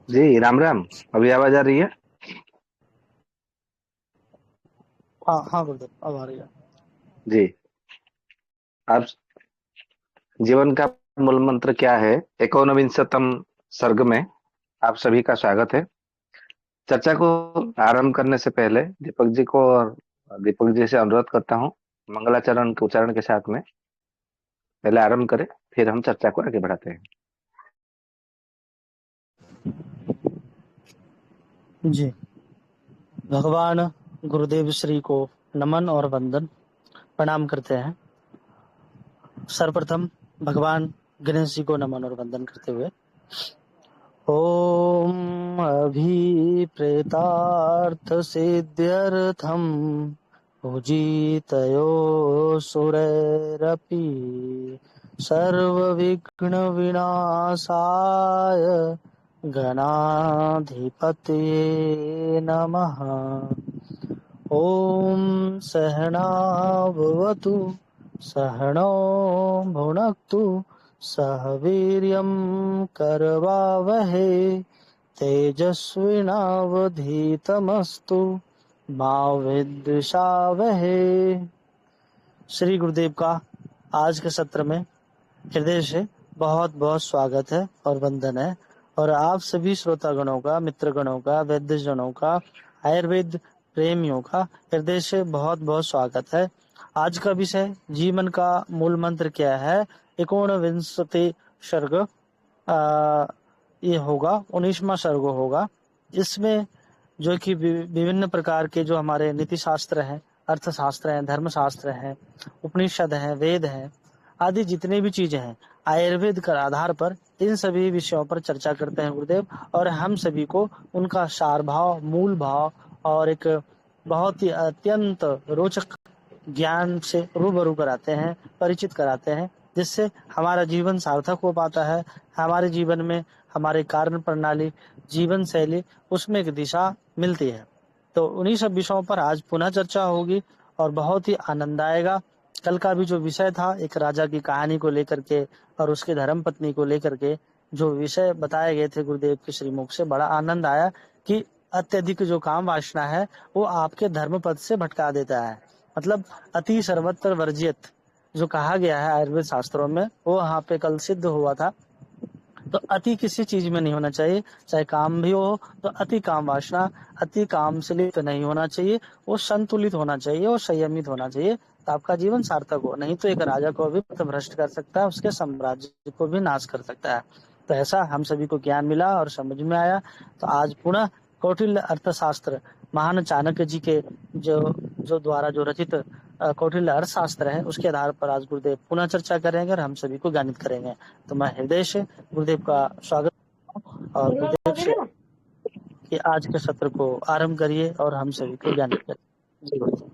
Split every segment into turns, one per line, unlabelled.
जी राम राम। अभी आवाज आ रही है?
हाँ हाँ गुरुदेव, अब आ रही है।
जी। आप जीवन का मूल मंत्र क्या है? एकोनविंशतम सर्ग में आप सभी का स्वागत है। चर्चा को आरंभ करने से पहले दीपक जी से अनुरोध करता हूँ, मंगलाचरण के उच्चारण के साथ में पहले आरंभ करें, फिर हम चर्चा को आगे बढ़ाते हैं।
जी, भगवान गुरुदेव श्री को नमन और वंदन प्रणाम करते हैं। सर्वप्रथम भगवान गणेश जी को नमन और वंदन करते हुए ओम अभिप्रेतार्थ सिद्ध्यर्थम पूजितयो सुरैरपि सर्वविघ्न विनाशाय गणाधिपतये नमः। ॐ सहनाववतु सहनौ भुनक्तु सह वीर्यं करवावहै तेजस्विनावधीतमस्तु मा विद्विषावहै। श्री गुरुदेव का आज के सत्र में हृदय से बहुत बहुत स्वागत है और वंदन है। और आप सभी श्रोतागणों का, मित्रगणों का, वैद्यजनों का, आयुर्वेद प्रेमियों का हृदय से बहुत बहुत स्वागत है। आज का विषय जीवन का मूल मंत्र क्या है, एकोनविंशति सर्ग ये होगा, 19वां सर्ग होगा। इसमें जो कि विभिन्न प्रकार के जो हमारे नीति शास्त्र हैं, अर्थशास्त्र हैं, धर्मशास्त्र हैं, उपनिषद हैं, वेद हैं आदि जितने भी चीजें हैं, आयुर्वेद के आधार पर इन सभी विषयों पर चर्चा करते हैं गुरुदेव। और हम सभी को उनका सार भाव, मूल भाव और एक बहुत ही अत्यंत रोचक ज्ञान से रूबरू कराते हैं, परिचित कराते हैं, जिससे हमारा जीवन सार्थक हो पाता है। हमारे जीवन में हमारे कार्य प्रणाली, जीवन शैली, उसमें एक दिशा मिलती है। तो उन्हीं सब विषयों पर आज पुनः चर्चा होगी और बहुत ही आनंद आएगा। कल का भी जो विषय था, एक राजा की कहानी को लेकर के और उसके धर्म पत्नी को लेकर के जो विषय बताए गए थे गुरुदेव के श्रीमुख से, बड़ा आनंद आया कि अत्यधिक जो काम वासना है वो आपके धर्म पद से भटका देता है। मतलब अति सर्वत्र वर्जित जो कहा गया है आयुर्वेद शास्त्रों में, वो यहाँ पे कल सिद्ध हुआ था। तो अति किसी चीज में नहीं होना चाहिए, चाहे काम भी हो तो अति काम वासना, अति काम से लिप्त नहीं होना चाहिए। वो संतुलित होना चाहिए, वो संयमित होना चाहिए, तो आपका जीवन सार्थक हो। नहीं तो एक राजा को भी भ्रष्ट कर सकता है, उसके साम्राज्य को भी नाश कर सकता है। तो ऐसा हम सभी को ज्ञान मिला और समझ में आया। तो आज पुनः कौटिल्य अर्थशास्त्र, महान चाणक्य जी के जो जो द्वारा जो रचित कौटिल्य अर्थशास्त्र है, उसके आधार पर आज गुरुदेव पुनः चर्चा करेंगे और हम सभी को ज्ञानित करेंगे। तो मैं हृदय से गुरुदेव का स्वागत और गुरुदेव से कि आज के सत्र को आरंभ करिए और हम सभी को ज्ञानित करिए। जी गुरुदेव।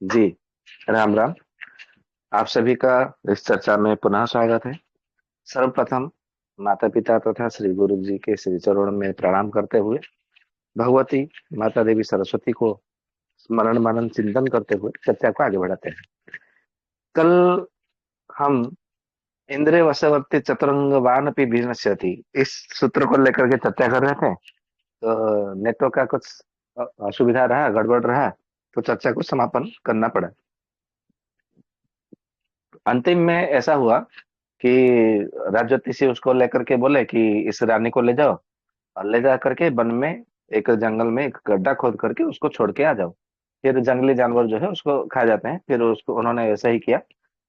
जी राम राम। आप सभी का इस चर्चा में पुनः स्वागत है। सर्वप्रथम माता पिता तथा श्री गुरु जी के श्री चरणों में प्रणाम करते हुए भगवती माता देवी सरस्वती को स्मरण मनन चिंतन करते हुए चर्चा को आगे बढ़ाते हैं। कल हम इंद्रिय वशवर्ती चतुरंग वानपि विनश्यति, इस सूत्र को लेकर के चर्चा कर रहे थे। तो नेटवर्क का कुछ असुविधा रहा, गड़बड़ रहा, तो चर्चा को समापन करना पड़ा। अंतिम में ऐसा हुआ कि राजज्योतिषी उसको लेकर के बोले कि इस रानी को ले जाओ और ले जा करके वन में, एक जंगल में एक गड्ढा खोद करके उसको छोड़ के आ जाओ। फिर जंगली जानवर जो है उसको खा जाते हैं। फिर उसको उन्होंने ऐसा ही किया।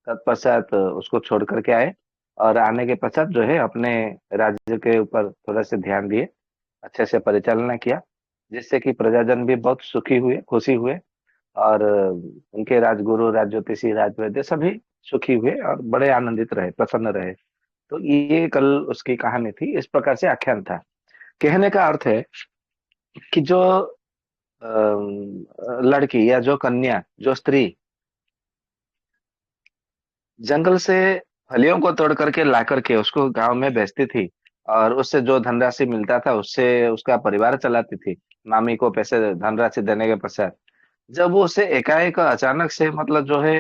तत्पश्चात उसको छोड़ करके आए और आने के पश्चात जो है अपने राज्य के ऊपर थोड़ा से ध्यान दिए, अच्छे से परिचालना किया, जिससे कि प्रजाजन भी बहुत सुखी हुए, खुशी हुए। और उनके राजगुरु, राजज्योतिषी, राजवैद्य सभी सुखी हुए और बड़े आनंदित रहे, प्रसन्न रहे। तो ये कल उसकी कहानी थी, इस प्रकार से आख्यान था। कहने का अर्थ है कि जो लड़की या जो कन्या, जो स्त्री जंगल से फलियों को तोड़ करके ला करके उसको गांव में बेचती थी और उससे जो धनराशि मिलता था उससे उसका परिवार चलाती थी, मामी को पैसे धनराशि देने के पश्चात, जब वो उसे एकाएक अचानक से मतलब जो है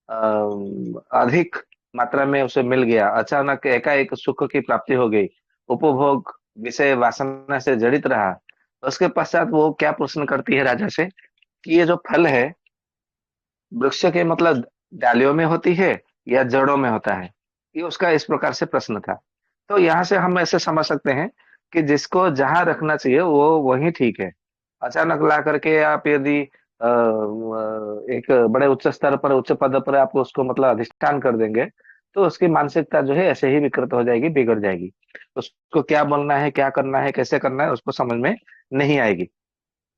अधिक मात्रा में उसे मिल गया, अचानक एकाएक सुख की प्राप्ति हो गई, उपभोग विषय वासना से जड़ित रहा, उसके पश्चात वो क्या प्रश्न करती है राजा से कि ये जो फल है वृक्ष के मतलब डालियों में होती है या जड़ों में होता है। ये उसका इस प्रकार से प्रश्न था। तो यहाँ से हम ऐसे समझ सकते हैं कि जिसको जहां रखना चाहिए वो वही ठीक है। अचानक ला करके आप यदि एक बड़े उच्च स्तर पर उच्च पद पर आप उसको मतलब अधिष्ठान कर देंगे, तो उसकी मानसिकता जो है ऐसे ही विकृत हो जाएगी, बिगड़ जाएगी। उसको क्या बोलना है, क्या करना है, कैसे करना है, उसको समझ में नहीं आएगी।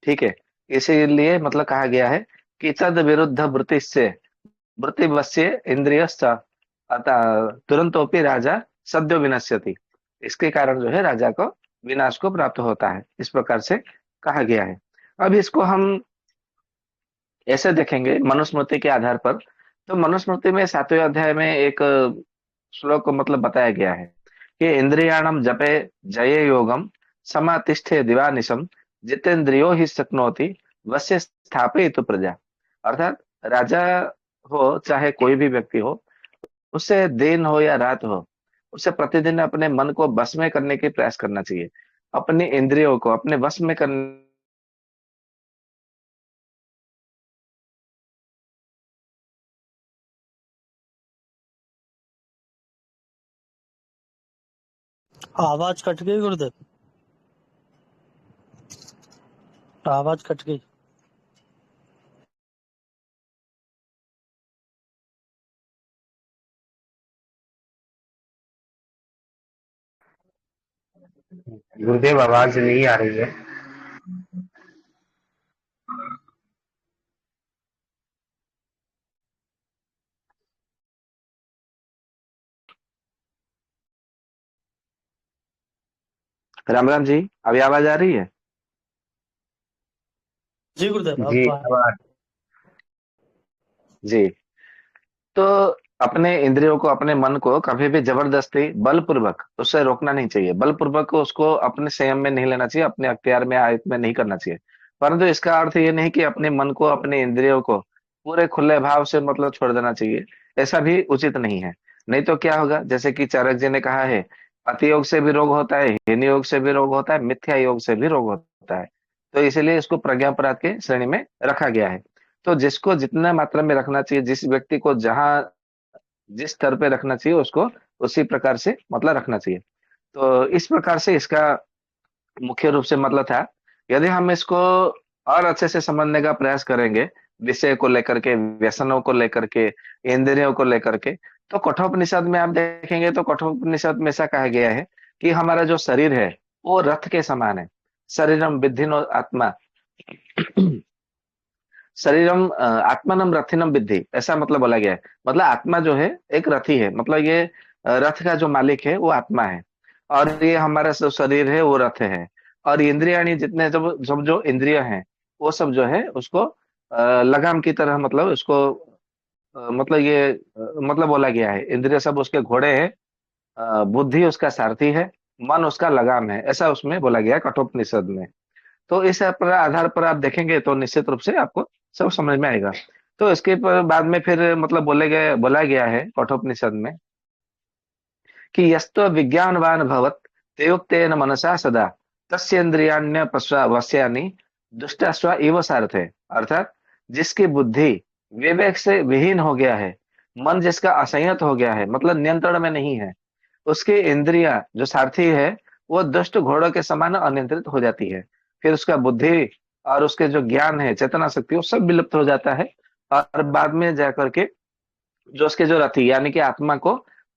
ठीक है। इसीलिए मतलब कहा गया है कि तद विरुद्ध वृत्ति से वृत्ति वश्य इंद्रियश्च अतः तुरंतोपि राजा सद्यो विनश्यति। इसके कारण जो है राजा को विनाश को प्राप्त होता है, इस प्रकार से कहा गया है। अब इसको हम ऐसे देखेंगे मनुस्मृति के आधार पर। तो मनुस्मृति में 7वें अध्याय में एक श्लोक मतलब बताया गया है कि इंद्रियाणम जपे जये योगम समातिष्ठे दिवानिशम जितेंद्रियो ही शक्नोति वश्य स्थापयितु प्रजा। अर्थात राजा हो चाहे कोई भी व्यक्ति हो, उसे दिन हो या रात हो, उसे प्रतिदिन अपने मन को वश में करने की प्रयास करना चाहिए, अपनी इंद्रियों को अपने वश में करने।
आवाज कट गई गुरुदेव, आवाज कट गई।
गुरुदेव आवाज नहीं आ रही है। राम राम जी, अभी आवाज आ रही है?
जी गुरुदेव,
जी
अब
आवाज। जी। तो अपने इंद्रियों को अपने मन को कभी भी जबरदस्ती बलपूर्वक उससे रोकना नहीं चाहिए, बलपूर्वक उसको अपने संयम में नहीं लेना चाहिए, अपने अख्तियार में आयत में नहीं करना चाहिए। परंतु इसका अर्थ ये नहीं कि अपने मन को अपने इंद्रियों को पूरे खुले भाव से मतलब छोड़ देना चाहिए। ऐसा भी उचित नहीं है। नहीं तो क्या होगा, जैसे कि चाणक्य जी ने कहा है, अति योग से भी रोग होता है, हीन योग से भी रोग होता है, मिथ्या योग से भी रोग होता है। तो इसलिए इसको प्रज्ञा अपराध के श्रेणी में रखा गया है। तो जिसको जितना मात्रा में रखना चाहिए, जिस व्यक्ति को जहां जिस स्तर पे रखना चाहिए उसको उसी प्रकार से मतलब रखना चाहिए। तो इस प्रकार से इसका मुख्य रूप से मतलब था। यदि हम इसको और अच्छे से समझने का प्रयास करेंगे, विषय को लेकर के, व्यसनों को लेकर के, इंद्रियों को लेकर के, तो कठोपनिषद में आप देखेंगे तो कठोपनिषद में ऐसा कहा गया है कि हमारा जो शरीर है वो रथ के समान है। शरीरम विद्धिनो आत्मा, शरीरम आत्मानम रथिनम विद्धि, ऐसा मतलब बोला गया है। मतलब आत्मा जो है एक रथी है, मतलब ये रथ का जो मालिक है वो आत्मा है, और ये हमारा जो शरीर है वो रथ है। और इंद्रियाणी जितने जब जब जो इंद्रिय हैं वो सब जो है उसको लगाम की तरह मतलब उसको मतलब ये मतलब बोला गया है, इंद्रिय सब उसके घोड़े हैं, बुद्धि उसका सारथी है, मन उसका लगाम है, ऐसा उसमें बोला गया है कठोपनिषद में। तो इस पर आधार पर आप देखेंगे तो निश्चित रूप से आपको सब समझ में आएगा। तो इसके बाद में फिर मतलब बोला गया है कठोपनिषद में कि यस्तो विज्ञानवान भवत तेयुक्तेन मनसा सदा तस्येन्द्रियाण्य पश्वा वश्यानि दुष्टाश्वा इव सारथे। अर्थात जिसकी बुद्धि विवेक से विहीन हो गया है, मन जिसका असंयत हो गया है मतलब नियंत्रण में नहीं है, उसकी इंद्रियां जो सारथी है वो दुष्ट घोड़ों के समान अनियंत्रित हो जाती है। फिर उसका बुद्धि और उसके जो ज्ञान है, चेतना शक्ति, वो सब विलुप्त हो जाता है। और बाद में जाकर के जो उसके जो रथी यानी कि आत्मा को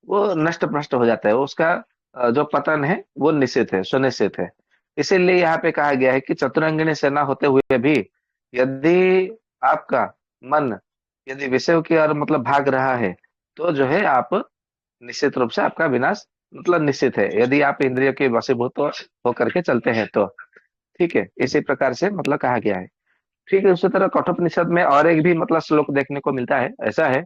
वो नष्ट भ्रष्ट हो जाता है, वो उसका जो पतन है वो निश्चित है, सुनिश्चित है। इसीलिए यहाँ पे कहा गया है कि चतुरंगिणी सेना होते हुए भी यदि आपका मन यदि विषयों की ओर मतलब भाग रहा है, तो जो है आप निश्चित रूप से आपका विनाश मतलब निश्चित है, यदि आप इंद्रियों के वशीभूत होकर के चलते हैं तो। ठीक है, इसी प्रकार से मतलब कहा गया है। ठीक है, उसी तरह कठोपनिषद में और एक भी मतलब श्लोक देखने को मिलता है, ऐसा है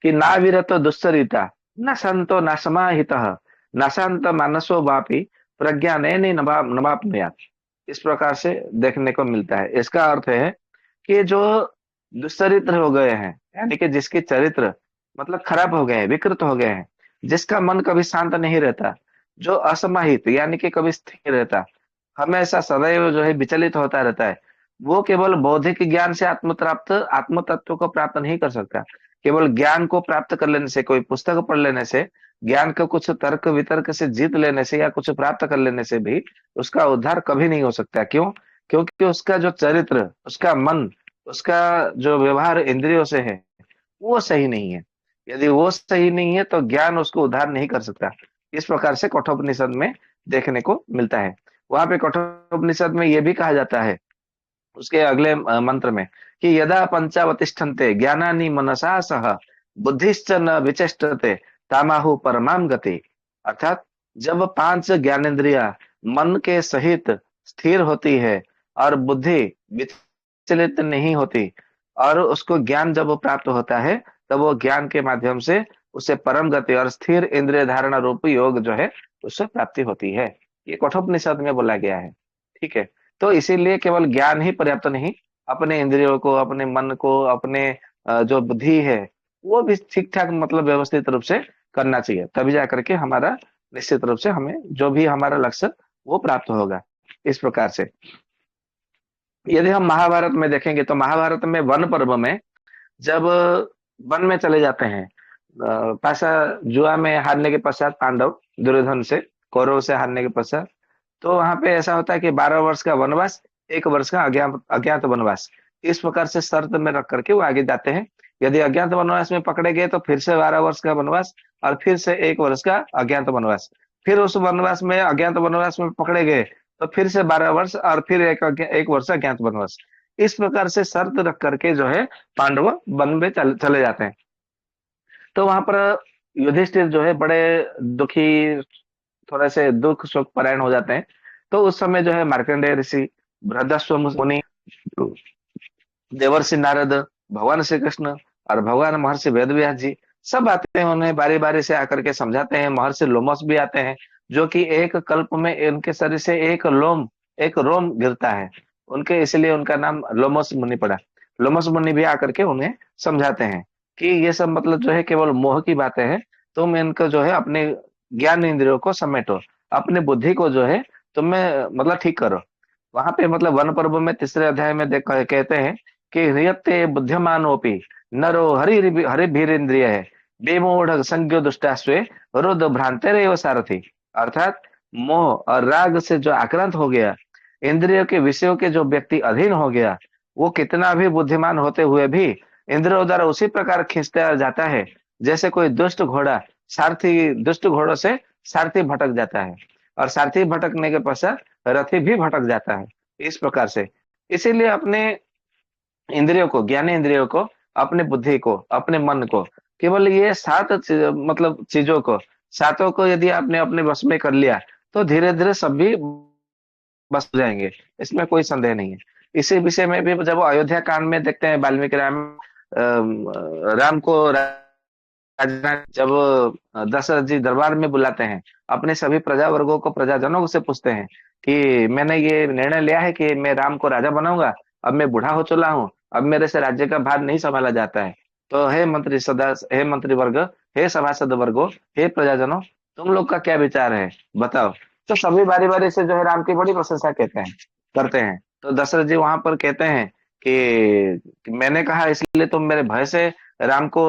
कि ना विरतो दुश्चरिता न संतो न समाहितः न शांत मानसो वापि प्रज्ञानेन नवाप्नुयात्। इस प्रकार से देखने को मिलता है। इसका अर्थ है कि जो दुश्चरित्र हो गए हैं, यानी कि जिसके चरित्र मतलब खराब हो गए हैं, विकृत हो गए हैं, जिसका मन कभी शांत नहीं रहता, जो असमाहित यानी कि कभी स्थिर रहता, हमेशा सदैव जो है विचलित होता रहता है, वो केवल बौद्धिक ज्ञान से आत्म तत्व को प्राप्त नहीं कर सकता। केवल ज्ञान को प्राप्त कर लेने से, कोई पुस्तक पढ़ लेने से, ज्ञान को कुछ तर्क वितर्क से जीत लेने से या कुछ प्राप्त कर लेने से भी उसका उद्धार कभी नहीं हो सकता। क्यों? क्योंकि उसका जो चरित्र, उसका मन, उसका जो व्यवहार इंद्रियों से है, वो सही नहीं है। यदि वो सही नहीं है तो ज्ञान उसको उद्धार नहीं कर सकता। इस प्रकार से कठोपनिषद में देखने को मिलता है। वहां पे कठोपनिषद में यह भी कहा जाता है, उसके अगले मंत्र में, कि यदा पंचावतिष्ठन्ते ज्ञानानि मनसा सह बुद्धिश्च न विचेष्टते तामाहु परमाम गति। अर्थात जब पांच ज्ञानेंद्रिया मन के सहित स्थिर होती है और बुद्धि विचलित नहीं होती, और उसको ज्ञान जब प्राप्त होता है, तब वो ज्ञान के माध्यम से उसे परम गति और स्थिर इंद्रिय धारणा रूप योग जो है उससे प्राप्ति होती है। ये कठोपनिषद में बोला गया है। ठीक है। तो इसीलिए केवल ज्ञान ही पर्याप्त नहीं, अपने इंद्रियों को, अपने मन को, अपने जो बुद्धि है, वो भी ठीक ठाक मतलब व्यवस्थित रूप से करना चाहिए, तभी जा करके हमारा निश्चित रूप से हमें जो भी हमारा लक्ष्य वो प्राप्त होगा। इस प्रकार से यदि हम महाभारत में देखेंगे तो महाभारत में वन पर्व में जब वन में चले जाते हैं, पासा जुआ में हारने के पश्चात पांडव दुर्योधन से, कौरव से हारने के पश्चात, तो वहां पे ऐसा होता है कि 12 वर्ष का वनवास, 1 वर्ष का अज्ञात अज्ञात वनवास, इस प्रकार से शर्त में रख करके वो आगे जाते हैं। यदि अज्ञात वनवास में पकड़े गए तो फिर से 12 वर्ष का वनवास, और फिर से 1 वर्ष का अज्ञात वनवास, फिर उस वनवास में अज्ञात वनवास में पकड़े गए तो फिर से 12 वर्ष, और फिर 1 वर्ष अज्ञात वनवास। इस प्रकार से शर्त रख करके जो है पांडव वन में चले जाते हैं। तो वहां पर युधिष्ठिर जो है बड़े दुखी, थोड़े से दुख शोक परायण हो जाते हैं। तो उस समय जो है मार्कंडेय ऋषि, बृहदस्व मुनि, देवर्षि नारद, भगवान श्री कृष्ण और भगवान महर्षि वेदव्यास जी सब आते हैं, उन्हें बारी बारी से आकर के समझाते हैं। महर्षि लोमस भी आते हैं, जो कि एक कल्प में उनके शरीर से एक रोम गिरता है उनके, इसलिए उनका नाम लोमस मुनि पड़ा। लोमस मुनि भी आकर के उन्हें समझाते हैं कि ये सब मतलब जो है केवल मोह की बातें हैं, तुम इनको जो है अपने ज्ञान इंद्रियों को समेटो, अपनी बुद्धि को जो है तुम्हें मतलब ठीक करो। वहां पे मतलब वन पर्व में तीसरे अध्याय में देख कहते हैं कि ह्रियते बुद्धिमानोपि नरो हरिभिरिंद्रिय है बेमूढ़ संज्ञो दुष्टास्वे रुद्ध भ्रांतेरेव सारथी। अर्थात मोह और राग से जो आक्रांत हो गया, इंद्रियों के विषयों के जो व्यक्ति अधीन हो गया, वो कितना भी बुद्धिमान होते हुए भी इंद्रियों द्वारा उसी प्रकार खींचता जाता है, जैसे कोई दुष्ट घोड़ा, सारथी दुष्ट घोड़ों से सारथी भटक जाता है, और सारथी भटकने के पश्चात रथी भी भटक जाता है। इस प्रकार से इसीलिए अपने इंद्रियों को, ज्ञान इंद्रियों को, अपने बुद्धि को, अपने मन को, केवल ये मतलब चीजों को, सातों को यदि आपने अपने वश में कर लिया, तो धीरे धीरे सब भी बस हो जाएंगे। इसमें कोई संदेह नहीं है। इसी विषय में भी जब अयोध्या कांड में देखते हैं, वाल्मीकि राम को जब दशरथ जी दरबार में बुलाते हैं, अपने सभी प्रजा वर्गों को, प्रजाजनों से पूछते हैं कि मैंने ये निर्णय लिया है कि मैं राम को राजा बनाऊंगा, अब मैं बूढ़ा हो चुका हूँ, अब मेरे से राज्य का भार नहीं संभाला जाता है। तो हे मंत्री वर्ग, हे सभासद वर्गो, हे प्रजाजनों, तुम लोग का क्या विचार है, बताओ। तो सभी बारी बारी से जो है राम की बड़ी प्रशंसा कहते हैं, करते हैं। तो दशरथ जी वहां पर कहते हैं कि मैंने कहा इसलिए तुम मेरे भय से राम को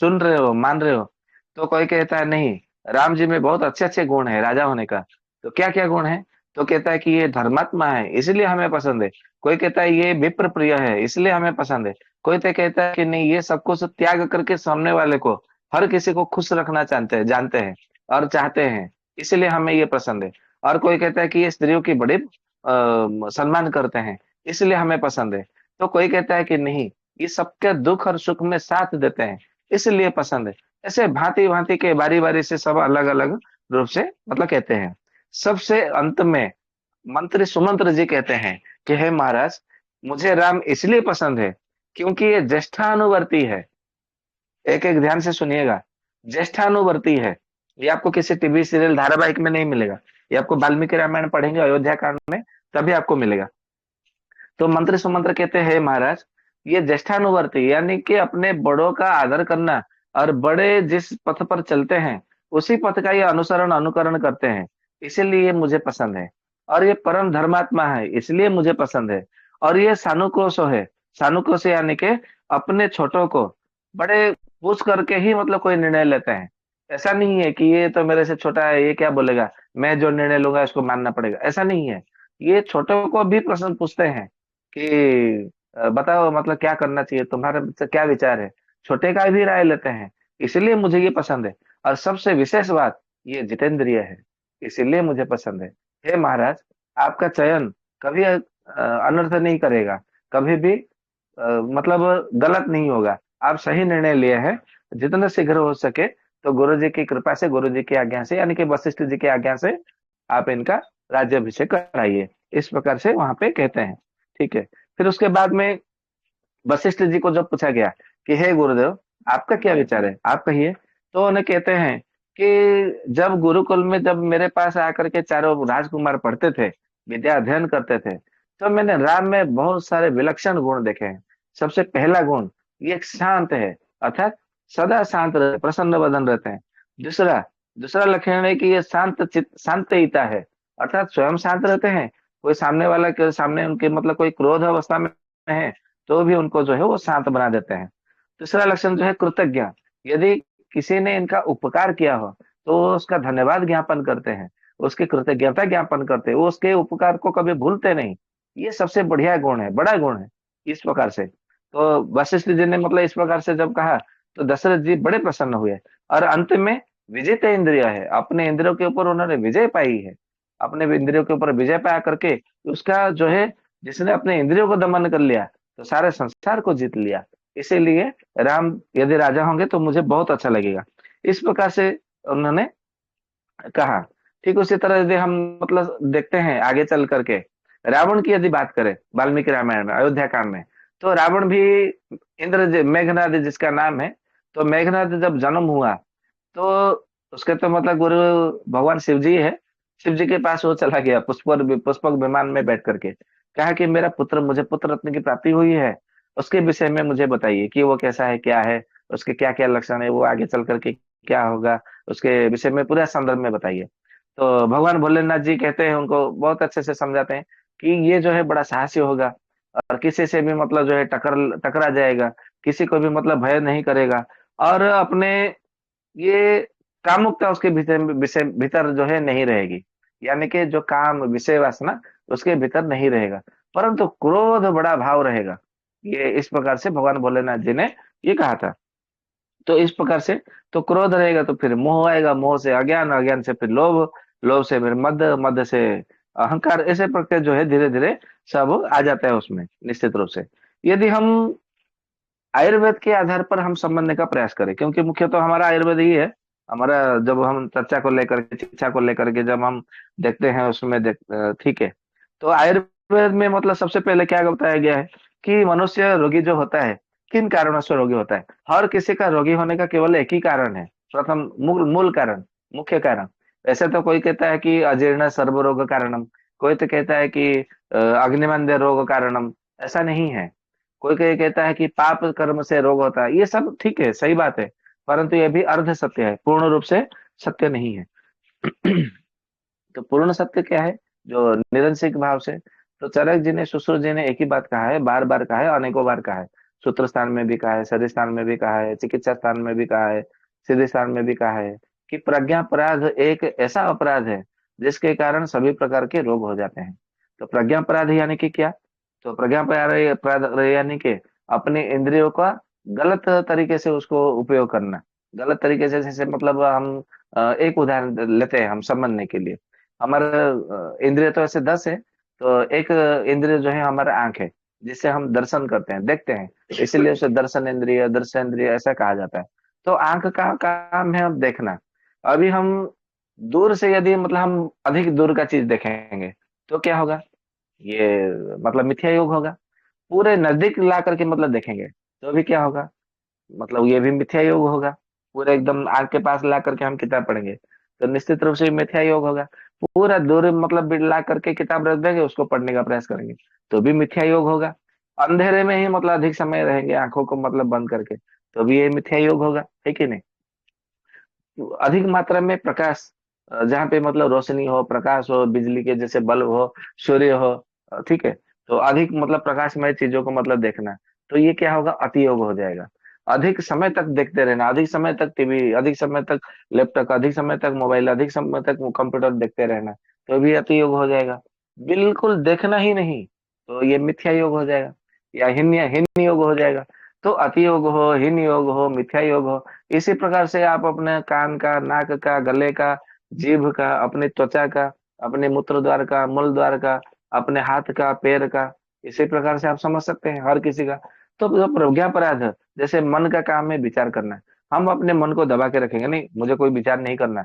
चुन रहे हो, मान रहे हो। तो कोई कहता है नहीं, राम जी में बहुत अच्छे अच्छे गुण है राजा होने का। तो क्या क्या गुण है? तो कहता है कि ये धर्मात्मा है इसलिए हमें पसंद है। कोई कहता है ये विप्र प्रिय है इसलिए हमें पसंद है। कोई तो कहता है कि नहीं, ये सब कुछ त्याग करके सामने वाले को, हर किसी को खुश रखना जानते हैं और चाहते हैं, इसलिए हमें ये पसंद है। और कोई कहता है कि ये स्त्रियों की बड़ी सम्मान करते हैं इसलिए हमें पसंद है। तो कोई कहता है कि नहीं, ये सबके दुख और सुख में साथ देते हैं इसलिए पसंद है। ऐसे भांति भांति के बारी बारी से सब अलग अलग रूप से मतलब कहते हैं। सबसे अंत में मंत्री सुमंत्र जी कहते हैं कि हे महाराज, मुझे राम इसलिए पसंद है क्योंकि ये ज्येष्ठानुवर्ती है। एक एक ध्यान से सुनिएगा, ज्येष्ठानुवर्ती है। ये आपको किसी टीवी सीरियल धारावाहिक में नहीं मिलेगा, ये आपको वाल्मीकि रामायण पढ़ेंगे अयोध्या कांड में तभी आपको मिलेगा। तो मंत्री सुमंत्र कहते हैं, हे महाराज, ये ज्येष्ठानुवर्ती यानी कि अपने बड़ों का आदर करना, और बड़े जिस पथ पर चलते हैं उसी पथ का ये अनुसरण अनुकरण करते हैं, इसीलिए ये मुझे पसंद है। और ये परम धर्मात्मा है, इसलिए मुझे पसंद है। और ये सानुकोशो है। सानुकोशो यानी कि अपने छोटों को बड़े पूछ करके ही मतलब कोई निर्णय लेते हैं। ऐसा नहीं है कि ये तो मेरे से छोटा है, ये क्या बोलेगा, मैं जो निर्णय लूंगा इसको मानना पड़ेगा, ऐसा नहीं है। ये छोटों को भी प्रश्न पूछते हैं कि बताओ मतलब क्या करना चाहिए, तुम्हारे क्या विचार है। छोटे का भी राय लेते हैं, इसलिए मुझे ये पसंद है। और सबसे विशेष बात, ये जितेंद्रिय है, इसीलिए मुझे पसंद है। हे महाराज, आपका चयन कभी अनर्थ नहीं करेगा, कभी भी मतलब गलत नहीं होगा। आप सही निर्णय लिए हैं। जितना शीघ्र हो सके तो गुरु जी की कृपा से, गुरु जी की आज्ञा से, यानी कि वशिष्ठ जी की आज्ञा से आप इनका राज्याभिषेक कराइए, इस प्रकार से वहां पे कहते हैं। ठीक है। फिर उसके बाद में वशिष्ठ जी को जब पूछा गया कि हे गुरुदेव, आपका क्या विचार है, आप कहिए। तो उन्हें कहते हैं कि जब गुरुकुल में जब मेरे पास आकर के चारों राजकुमार पढ़ते थे, विद्या अध्ययन करते थे, तो मैंने राम में बहुत सारे विलक्षण गुण देखे हैं। सबसे पहला गुण, ये एक शांत है, अर्थात सदा शांत रहते, प्रसन्न वदन रहते हैं। दूसरा दूसरा लक्षण है कि ये शांत चित शांतयिता है, अर्थात स्वयं शांत रहते हैं। कोई सामने वाला के सामने उनके मतलब कोई क्रोध अवस्था में है तो भी उनको जो है वो शांत बना देते हैं। तीसरा लक्षण जो है कृतज्ञ। यदि किसी ने इनका उपकार किया हो तो वो उसका धन्यवाद ज्ञापन करते हैं, उसकी कृतज्ञता ज्ञापन करते हैं, वो उसके उपकार को कभी भूलते नहीं। ये सबसे बढ़िया गुण है, बड़ा गुण है। इस प्रकार से तो वशिष्ठ जी ने मतलब इस प्रकार से जब कहा तो दशरथ जी बड़े प्रसन्न हुए। और अंत में विजित इंद्रिय है, अपने इंद्रियों के ऊपर उन्होंने विजय पाई है। अपने इंद्रियों के ऊपर विजय पाया करके उसका जो है, जिसने अपने इंद्रियों को दमन कर लिया तो सारे संसार को जीत लिया। इसीलिए राम यदि राजा होंगे तो मुझे बहुत अच्छा लगेगा, इस प्रकार से उन्होंने कहा। ठीक उसी तरह यदि हम मतलब देखते हैं आगे चल करके, रावण की यदि बात करें वाल्मीकि रामायण में अयोध्या कांड में, तो रावण भी मेघनाद जिसका नाम है, तो मेघनाद जब जन्म हुआ तो उसके तो मतलब गुरु भगवान शिव जी है। शिव जी के पास वो चला गया पुष्पक विमान में बैठ करके, कहा कि मेरा पुत्र, मुझे पुत्र रत्न की प्राप्ति हुई है, उसके विषय में मुझे बताइए कि वो कैसा है, क्या है, उसके क्या क्या लक्षण है, वो आगे चल करके क्या होगा, उसके विषय में पूरा संदर्भ में बताइए। तो भगवान भोलेनाथ जी कहते हैं, उनको बहुत अच्छे से समझाते हैं कि ये जो है बड़ा साहसी होगा, और किसी से भी मतलब जो है टकरा जाएगा, किसी को भी मतलब भय नहीं करेगा, और अपने ये कामुकता उसके भीतर विषय भीतर जो है नहीं रहेगी, यानी कि जो काम विषय वासना उसके भीतर नहीं रहेगा, परंतु क्रोध बड़ा भाव रहेगा। ये इस प्रकार से भगवान भोलेनाथ जी ने ये कहा था। तो इस प्रकार से तो क्रोध रहेगा तो फिर मोह आएगा, मोह से अज्ञान, अज्ञान से फिर लोभ, लोभ से फिर मद, मद से अहंकार, ऐसे प्रकार जो है धीरे धीरे सब आ जाता है उसमें निश्चित रूप से। यदि हम आयुर्वेद के आधार पर हम समझने का प्रयास करें, क्योंकि मुख्य तो हमारा आयुर्वेद ही है। हमारा जब हम चर्चा को लेकर के, शिक्षा को लेकर के जब हम देखते हैं उसमें ठीक है। तो आयुर्वेद में मतलब सबसे पहले क्या बताया गया है कि मनुष्य रोगी जो होता है, किन कारणों से रोगी होता है। हर किसी का रोगी होने का केवल एक ही कारण है, प्रथम मूल मूल कारण, मुख्य कारण। ऐसे तो कोई कहता है कि अजीर्ण सर्व रोग कारणम, कोई तो कहता है कि अग्निमंद रोग कारणम। ऐसा नहीं है। कोई कोई कहता है कि पाप कर्म से रोग होता है, ये सब ठीक है, सही बात है, परंतु ये भी अर्ध सत्य है, पूर्ण रूप से सत्य नहीं है। तो पूर्ण सत्य क्या है, जो निरंशिक भाव से। तो चरक जी ने, सुश्रुत जी ने एक ही बात कहा है, बार बार कहा है, अनेकों बार कहा है। सूत्र स्थान में भी कहा है, सदी स्थान में भी कहा है, चिकित्सा स्थान में भी कहा है, सिद्धि स्थान में भी कहा है कि प्रज्ञा अपराध एक ऐसा अपराध है जिसके कारण सभी प्रकार के रोग हो जाते हैं। तो प्रज्ञा अपराध यानी कि क्या, तो प्रज्ञा अपराध यानी कि अपने इंद्रियों का गलत तरीके से उसको उपयोग करना। गलत तरीके से जैसे मतलब हम एक उदाहरण लेते हैं हम समझने के लिए। हमारा इंद्रिय तो ऐसे 10 है। तो एक इंद्रिय जो है हमारा आंख है, जिससे हम दर्शन करते हैं, देखते हैं, इसीलिए उसे दर्शन इंद्रिय, दर्शन इंद्रिय ऐसा कहा जाता है। तो आंख का काम है अब देखना। अभी हम दूर से यदि मतलब हम अधिक दूर का चीज देखेंगे तो क्या होगा, ये मतलब मिथ्या योग होगा। पूरे नजदीक ला करके मतलब देखेंगे तो भी क्या होगा, मतलब ये भी मिथ्या योग होगा। पूरे एकदम आग के पास ला करके हम किताब पढ़ेंगे तो निश्चित रूप से मिथ्या योग होगा। पूरा दूर मतलब ला करके किताब रख देंगे, उसको पढ़ने का प्रयास करेंगे तो भी मिथ्या योग होगा। अंधेरे में ही मतलब अधिक समय रहेंगे आंखों को मतलब बंद करके तो भी ये मिथ्या योग होगा, है कि नहीं? अधिक मात्रा में प्रकाश, जहाँ पे मतलब रोशनी हो, प्रकाश हो, बिजली के जैसे बल्ब हो, सूर्य हो, ठीक है, तो अधिक मतलब प्रकाशमय चीजों को मतलब देखना, तो ये क्या होगा, अति योग हो जाएगा। अधिक समय तक देखते रहना, अधिक समय तक टीवी, अधिक समय तक लैपटॉप, अधिक समय तक मोबाइल, अधिक समय तक कंप्यूटर देखते रहना, तो भी अति योग हो जाएगा। बिल्कुल देखना ही नहीं, तो ये मिथ्या योग हो जाएगा, या हीन हीन योग हो जाएगा। तो अति योग हो, हीन योग हो, मिथ्या योग हो, इसी प्रकार से आप अपने कान का, नाक का, गले का, जीभ का, अपनी त्वचा का, अपने मूत्र द्वार का, मूल द्वार का, अपने हाथ का, पैर का, इसी प्रकार से आप समझ सकते हैं हर किसी का। तो जो प्रज्ञा अपराध है, जैसे मन का काम है विचार करना, हम अपने मन को दबा के रखेंगे, नहीं मुझे कोई विचार नहीं करना,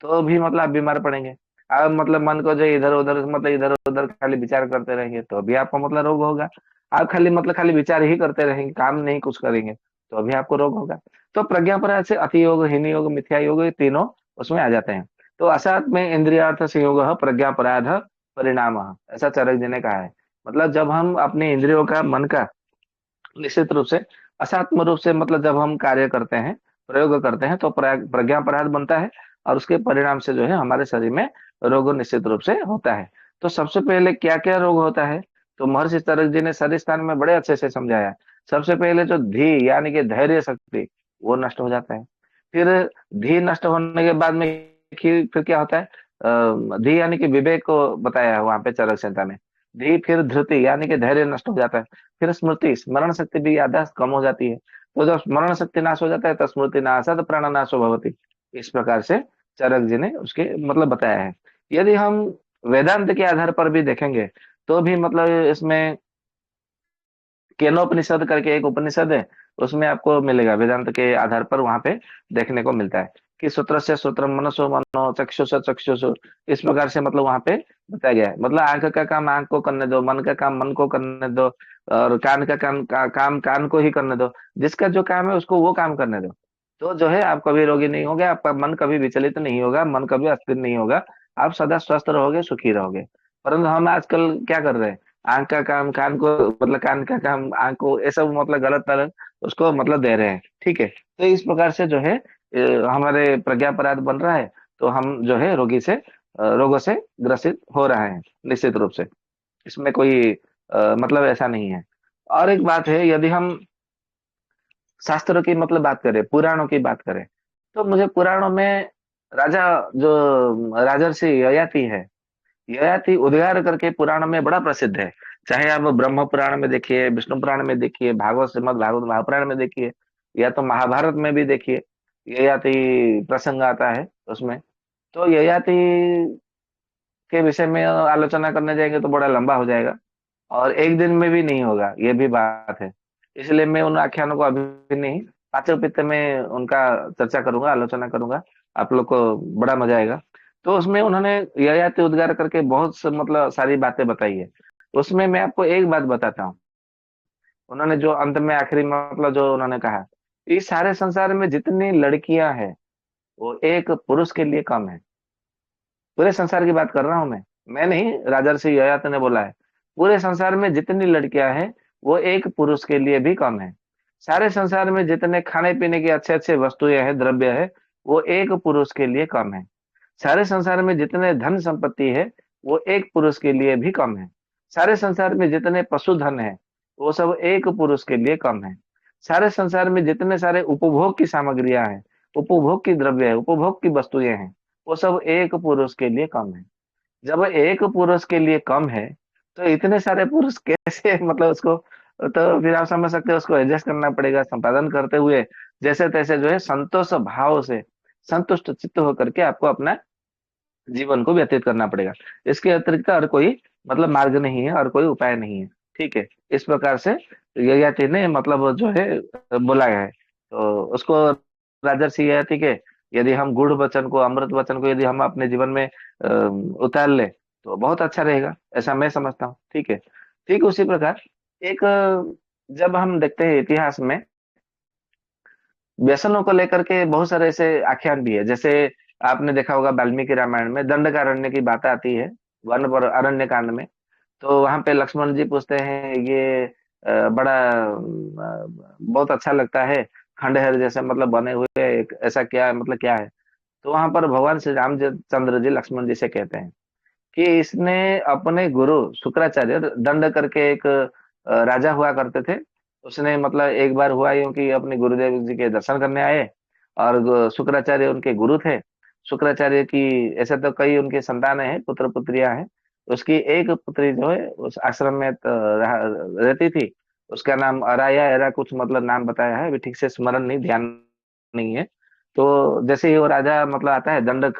तो भी मतलब आप बीमार पड़ेंगे। आप मतलब मन को जो इधर उधर मतलब इधर उधर खाली विचार करते रहेंगे, तो भी आपको मतलब रोग होगा। आप खाली मतलब खाली विचार ही करते रहेंगे, काम नहीं कुछ करेंगे, तो अभी आपको रोग होगा। तो प्रज्ञापराध से अति योग, हीन योग, मिथ्या योग, ये तीनों उसमें आ जाते हैं। तो असत में इंद्रियार्थ संयोग प्रज्ञापराध परिणाम, ऐसा चरक जी ने कहा है। मतलब जब हम अपने इंद्रियों का, मन का निश्चित रूप से असात्म रूप से मतलब जब हम कार्य करते हैं, प्रयोग करते हैं, तो प्रज्ञापराध बनता है, और उसके परिणाम से जो है हमारे शरीर में रोग निश्चित रूप से होता है। तो सबसे पहले क्या क्या रोग होता है, तो महर्षि चरक जी ने शरीर स्थान में बड़े अच्छे से समझाया। सबसे पहले जो धी यानी कि धैर्य शक्ति, वो नष्ट हो जाता है। फिर धी नष्ट होने के बाद में फिर क्या होता है, धी यानी कि विवेक को बताया है वहां पे चरक संहिता में। धी, फिर धृति यानी कि धैर्य नष्ट हो जाता है। फिर स्मृति, स्मरण शक्ति भी, याददाश्त कम हो जाती है। तो जब स्मरण शक्ति नाश हो जाता है तो स्मृति नाशात प्राण नाशो भवति, इस प्रकार से चरक जी ने उसके मतलब बताया है। यदि हम वेदांत के आधार पर भी देखेंगे, तो भी मतलब इसमें केनोपनिषद करके एक उपनिषद है, उसमें आपको मिलेगा वेदांत के आधार पर, वहां पे देखने को मिलता है कि सूत्र से सूत्र, मनसो मनो, चक्षुष चक्षुष, इस प्रकार से मतलब वहां पे बताया गया है। मतलब आंख का काम आंख को करने दो, मन का काम मन को करने दो, और कान का काम कान को ही करने दो। जिसका जो काम है उसको वो काम करने दो, तो जो है आप कभी रोगी नहीं होगे, आपका मन कभी विचलित नहीं होगा, मन कभी अस्थिर नहीं होगा, आप सदा स्वस्थ रहोगे, सुखी रहोगे। परंतु हम आजकल क्या कर रहे हैं, आंख का काम कान को, मतलब कान का काम आंख को, ये सब मतलब गलत तरह उसको मतलब दे रहे हैं, ठीक है। तो इस प्रकार से जो है हमारे प्रज्ञापराध बन रहा है, तो हम जो है रोगी से रोगों से ग्रसित हो रहे हैं निश्चित रूप से। इसमें कोई मतलब ऐसा नहीं है। और एक बात है, यदि हम शास्त्रों की मतलब बात करें, पुराणों की बात करें, तो मुझे पुराणों में राजा, जो राजर्षि ययाति है, ययाति उद्गार करके पुराण में बड़ा प्रसिद्ध है। चाहे आप ब्रह्म पुराण में देखिए, विष्णु पुराण में देखिए, भागवत, श्रीमद् भागवत महापुराण में देखिए, या तो महाभारत में भी देखिए, ययाति प्रसंग आता है उसमें। तो ययाति के विषय में आलोचना करने जाएंगे तो बड़ा लंबा हो जाएगा, और एक दिन में भी नहीं होगा, ये भी बात है। इसलिए मैं उन आख्यानों को अभी नहीं, पाचक पित्त में उनका चर्चा करूंगा, आलोचना करूंगा, आप लोग को बड़ा मजा आएगा। तो उसमें उन्होंने ययाति उद्गार करके बहुत मतलब सारी बातें बताई है। उसमें मैं आपको एक बात बताता हूँ, उन्होंने जो अंत में आखिरी मतलब जो उन्होंने कहा, इस सारे संसार में जितनी लड़कियां हैं, वो एक पुरुष के लिए कम है। पूरे संसार की बात कर रहा हूं मैं नहीं, राजर्षि ययाति ने बोला है। पूरे संसार में जितनी लड़कियां हैं, वो एक पुरुष के लिए भी कम है। सारे संसार में जितने खाने पीने की अच्छे अच्छे वस्तुएं हैं, द्रव्य है, वो एक पुरुष के लिए कम है। सारे संसार में जितने धन संपत्ति है, वो एक पुरुष के लिए भी कम है। सारे संसार में जितने पशुधन है, वो सब एक पुरुष के लिए कम है। सारे संसार में जितने सारे उपभोग की सामग्रियां हैं, उपभोग की द्रव्य है, उपभोग की वस्तुएं हैं, वो सब एक पुरुष के लिए कम है। जब एक पुरुष के लिए कम है, तो इतने सारे पुरुष कैसे मतलब उसको, तो फिर आप समझ सकते हो, उसको एडजस्ट करना पड़ेगा, संपादन करते हुए जैसे तैसे जो है संतोष भाव से, संतुष्ट चित्त होकर के आपको अपना जीवन को व्यतीत करना पड़ेगा। इसके अतिरिक्त और कोई मतलब मार्ग नहीं है, और कोई उपाय नहीं है, ठीक है। इस प्रकार से ययाति ने मतलब जो है बोला है, तो उसको राजर्षि ययाति के, यदि हम गूढ़ वचन को, अमृत वचन को यदि हम अपने जीवन में उतार ले, तो बहुत अच्छा रहेगा, ऐसा मैं समझता हूँ, ठीक है। ठीक उसी प्रकार एक जब हम देखते हैं इतिहास में व्यसनों को लेकर के बहुत सारे ऐसे आख्यान भी है। जैसे आपने देखा होगा वाल्मीकि रामायण में दंडकारण्य की बात आती है, वन पर अरण्य कांड में। तो वहां पे लक्ष्मण जी पूछते हैं, ये बड़ा बहुत अच्छा लगता है, खंडहर जैसे मतलब बने हुए एक ऐसा क्या मतलब क्या है। तो वहां पर भगवान श्री रामचंद्र जी लक्ष्मण जी से कहते हैं कि इसने अपने गुरु शुक्राचार्य दंड करके एक राजा हुआ करते थे। उसने मतलब एक बार हुआ यूं कि अपने गुरुदेव जी के दर्शन करने आए, और शुक्राचार्य उनके गुरु थे। शुक्राचार्य की ऐसे तो कई उनके संतानें हैं, पुत्र पुत्रियां हैं। उसकी एक पुत्री जो है उस आश्रम में रहती थी। उसका नाम अराया एरा कुछ मतलब नाम बताया है, अभी ठीक से स्मरण नहीं, ध्यान नहीं है। तो जैसे ही वो राजा मतलब आता है दंडक,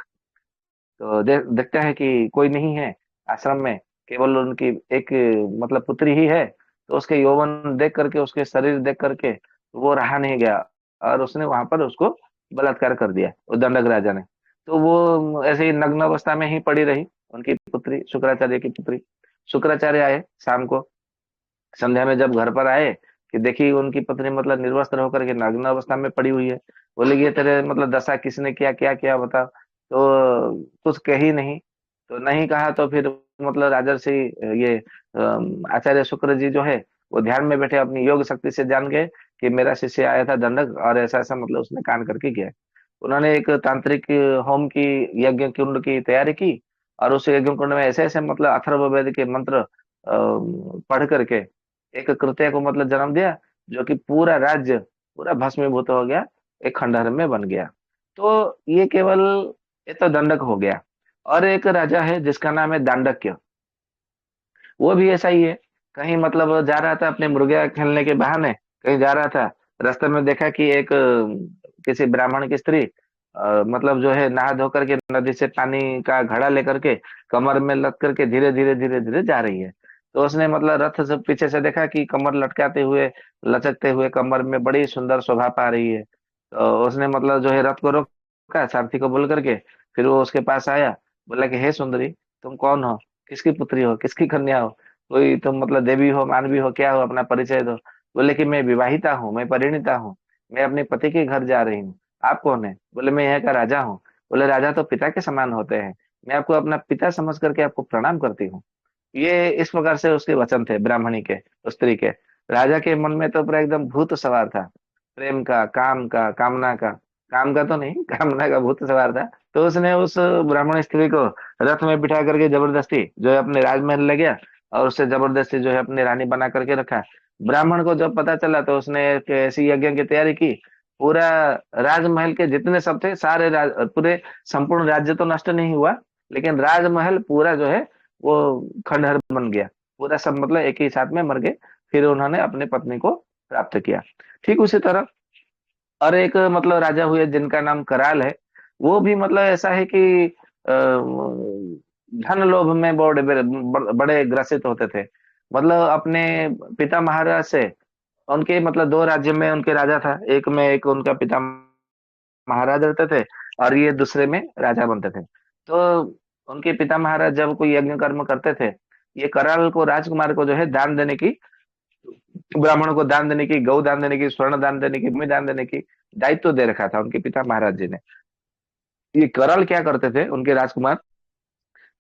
तो देखता है कि कोई नहीं है आश्रम में, केवल उनकी एक मतलब पुत्री ही है। तो उसके यौवन देख करके, उसके शरीर देख करके वो रहा नहीं गया, और उसने वहां पर उसको बलात्कार कर दिया वो दंडक राजा ने। तो वो ऐसे ही नग्न अवस्था में ही पड़ी रही, उनकी पुत्री, शुक्राचार्य की पुत्री। शुक्राचार्य आए शाम को, संध्या में जब घर पर आए, कि देखी उनकी पत्नी मतलब निर्वस्त्र होकर के नग्न अवस्था में पड़ी हुई है। बोले कि ये तेरे मतलब दशा किसने किया, क्या किया बता। तो कुछ कही नहीं। तो नहीं कहा तो फिर मतलब राजर्षि ये आचार्य शुक्र जी जो है, वो ध्यान में बैठे अपनी योग शक्ति से जान गए कि मेरा शिष्य आया था दंडक, और ऐसा ऐसा मतलब उसने कान करके गया। उन्होंने एक तांत्रिक होम की, यज्ञ कुंड की तैयारी की। और उस यज्ञ कुंड में ऐसे ऐसे मतलब अथर्ववेद के मंत्र पढ़ करके एक कृत्य को मतलब जन्म दिया, जो कि पूरा राज्य पूरा भस्मीभूत हो गया, एक खंडहर में बन गया। तो ये केवल, ये तो दंडक हो गया। और एक राजा है जिसका नाम है दांडक्य। वो भी ऐसा ही है। कहीं मतलब जा रहा था अपने मुर्गा खेलने के बहाने, कहीं जा रहा था, रास्ते में देखा कि एक किसी ब्राह्मण की स्त्री मतलब जो है नहा धो करके नदी से पानी का घड़ा लेकर के कमर में लटक करके धीरे धीरे धीरे धीरे जा रही है। तो उसने मतलब रथ से पीछे से देखा कि कमर लटकाते हुए, लचकते हुए कमर में बड़ी सुंदर शोभा पा रही है। तो उसने मतलब जो है रथ को रोका, सारथी को बोल करके। फिर वो उसके पास आया, बोला कि हे सुंदरी, तुम कौन हो, किसकी पुत्री हो, किसकी कन्या हो, कोई तुम मतलब देवी हो मानवी हो, क्या हो, अपना परिचय दो। बोले कि मैं विवाहिता हूँ, मैं परिणीता हूँ, मैं अपने पति के घर जा रही हूँ। आप कौन है? बोले मैं यहाँ का राजा हूँ। बोले राजा तो पिता के समान होते हैं, मैं आपको अपना पिता समझ करके आपको प्रणाम करती हूँ। ये इस प्रकार से उसके वचन थे ब्राह्मणी के, उस स्त्री के। राजा के मन में तो पूरा एकदम भूत सवार था, प्रेम का, काम का, कामना का, काम का तो नहीं कामना का भूत सवार था। तो उसने उस ब्राह्मण स्त्री को रथ में बिठा करके जबरदस्ती जो है अपने राजमहल ले गया, और उससे जबरदस्ती जो है अपनी रानी बना करके रखा। ब्राह्मण को जब पता चला तो उसने एक ऐसी यज्ञ की तैयारी की। पूरा राजमहल के जितने सब थे सारे पूरे संपूर्ण राज्य तो नष्ट नहीं हुआ, लेकिन राजमहल पूरा जो है वो खंडहर बन गया। पूरा सब मतलब एक ही साथ में मर गए। फिर उन्होंने अपनी पत्नी को प्राप्त किया। ठीक उसी तरह और एक मतलब राजा हुए जिनका नाम कराल है। वो भी मतलब ऐसा है कि धन लोभ में बड़े बड़े बड़े ग्रसित होते थे। मतलब अपने पिता महाराज से, उनके मतलब दो राज्य में उनके राजा था, एक में एक उनका पिता महाराज रहते थे, और ये दूसरे में राजा बनते थे। तो उनके पिता महाराज जब कोई यज्ञ कर्म करते थे, ये कराल को, राजकुमार को जो है दान देने की, ब्राह्मणों को दान देने की, गौ दान देने की, स्वर्ण दान देने की, भूमि दान देने की दायित्व दे रखा था उनके पिता महाराज जी ने। ये कराल क्या करते थे उनके राजकुमार,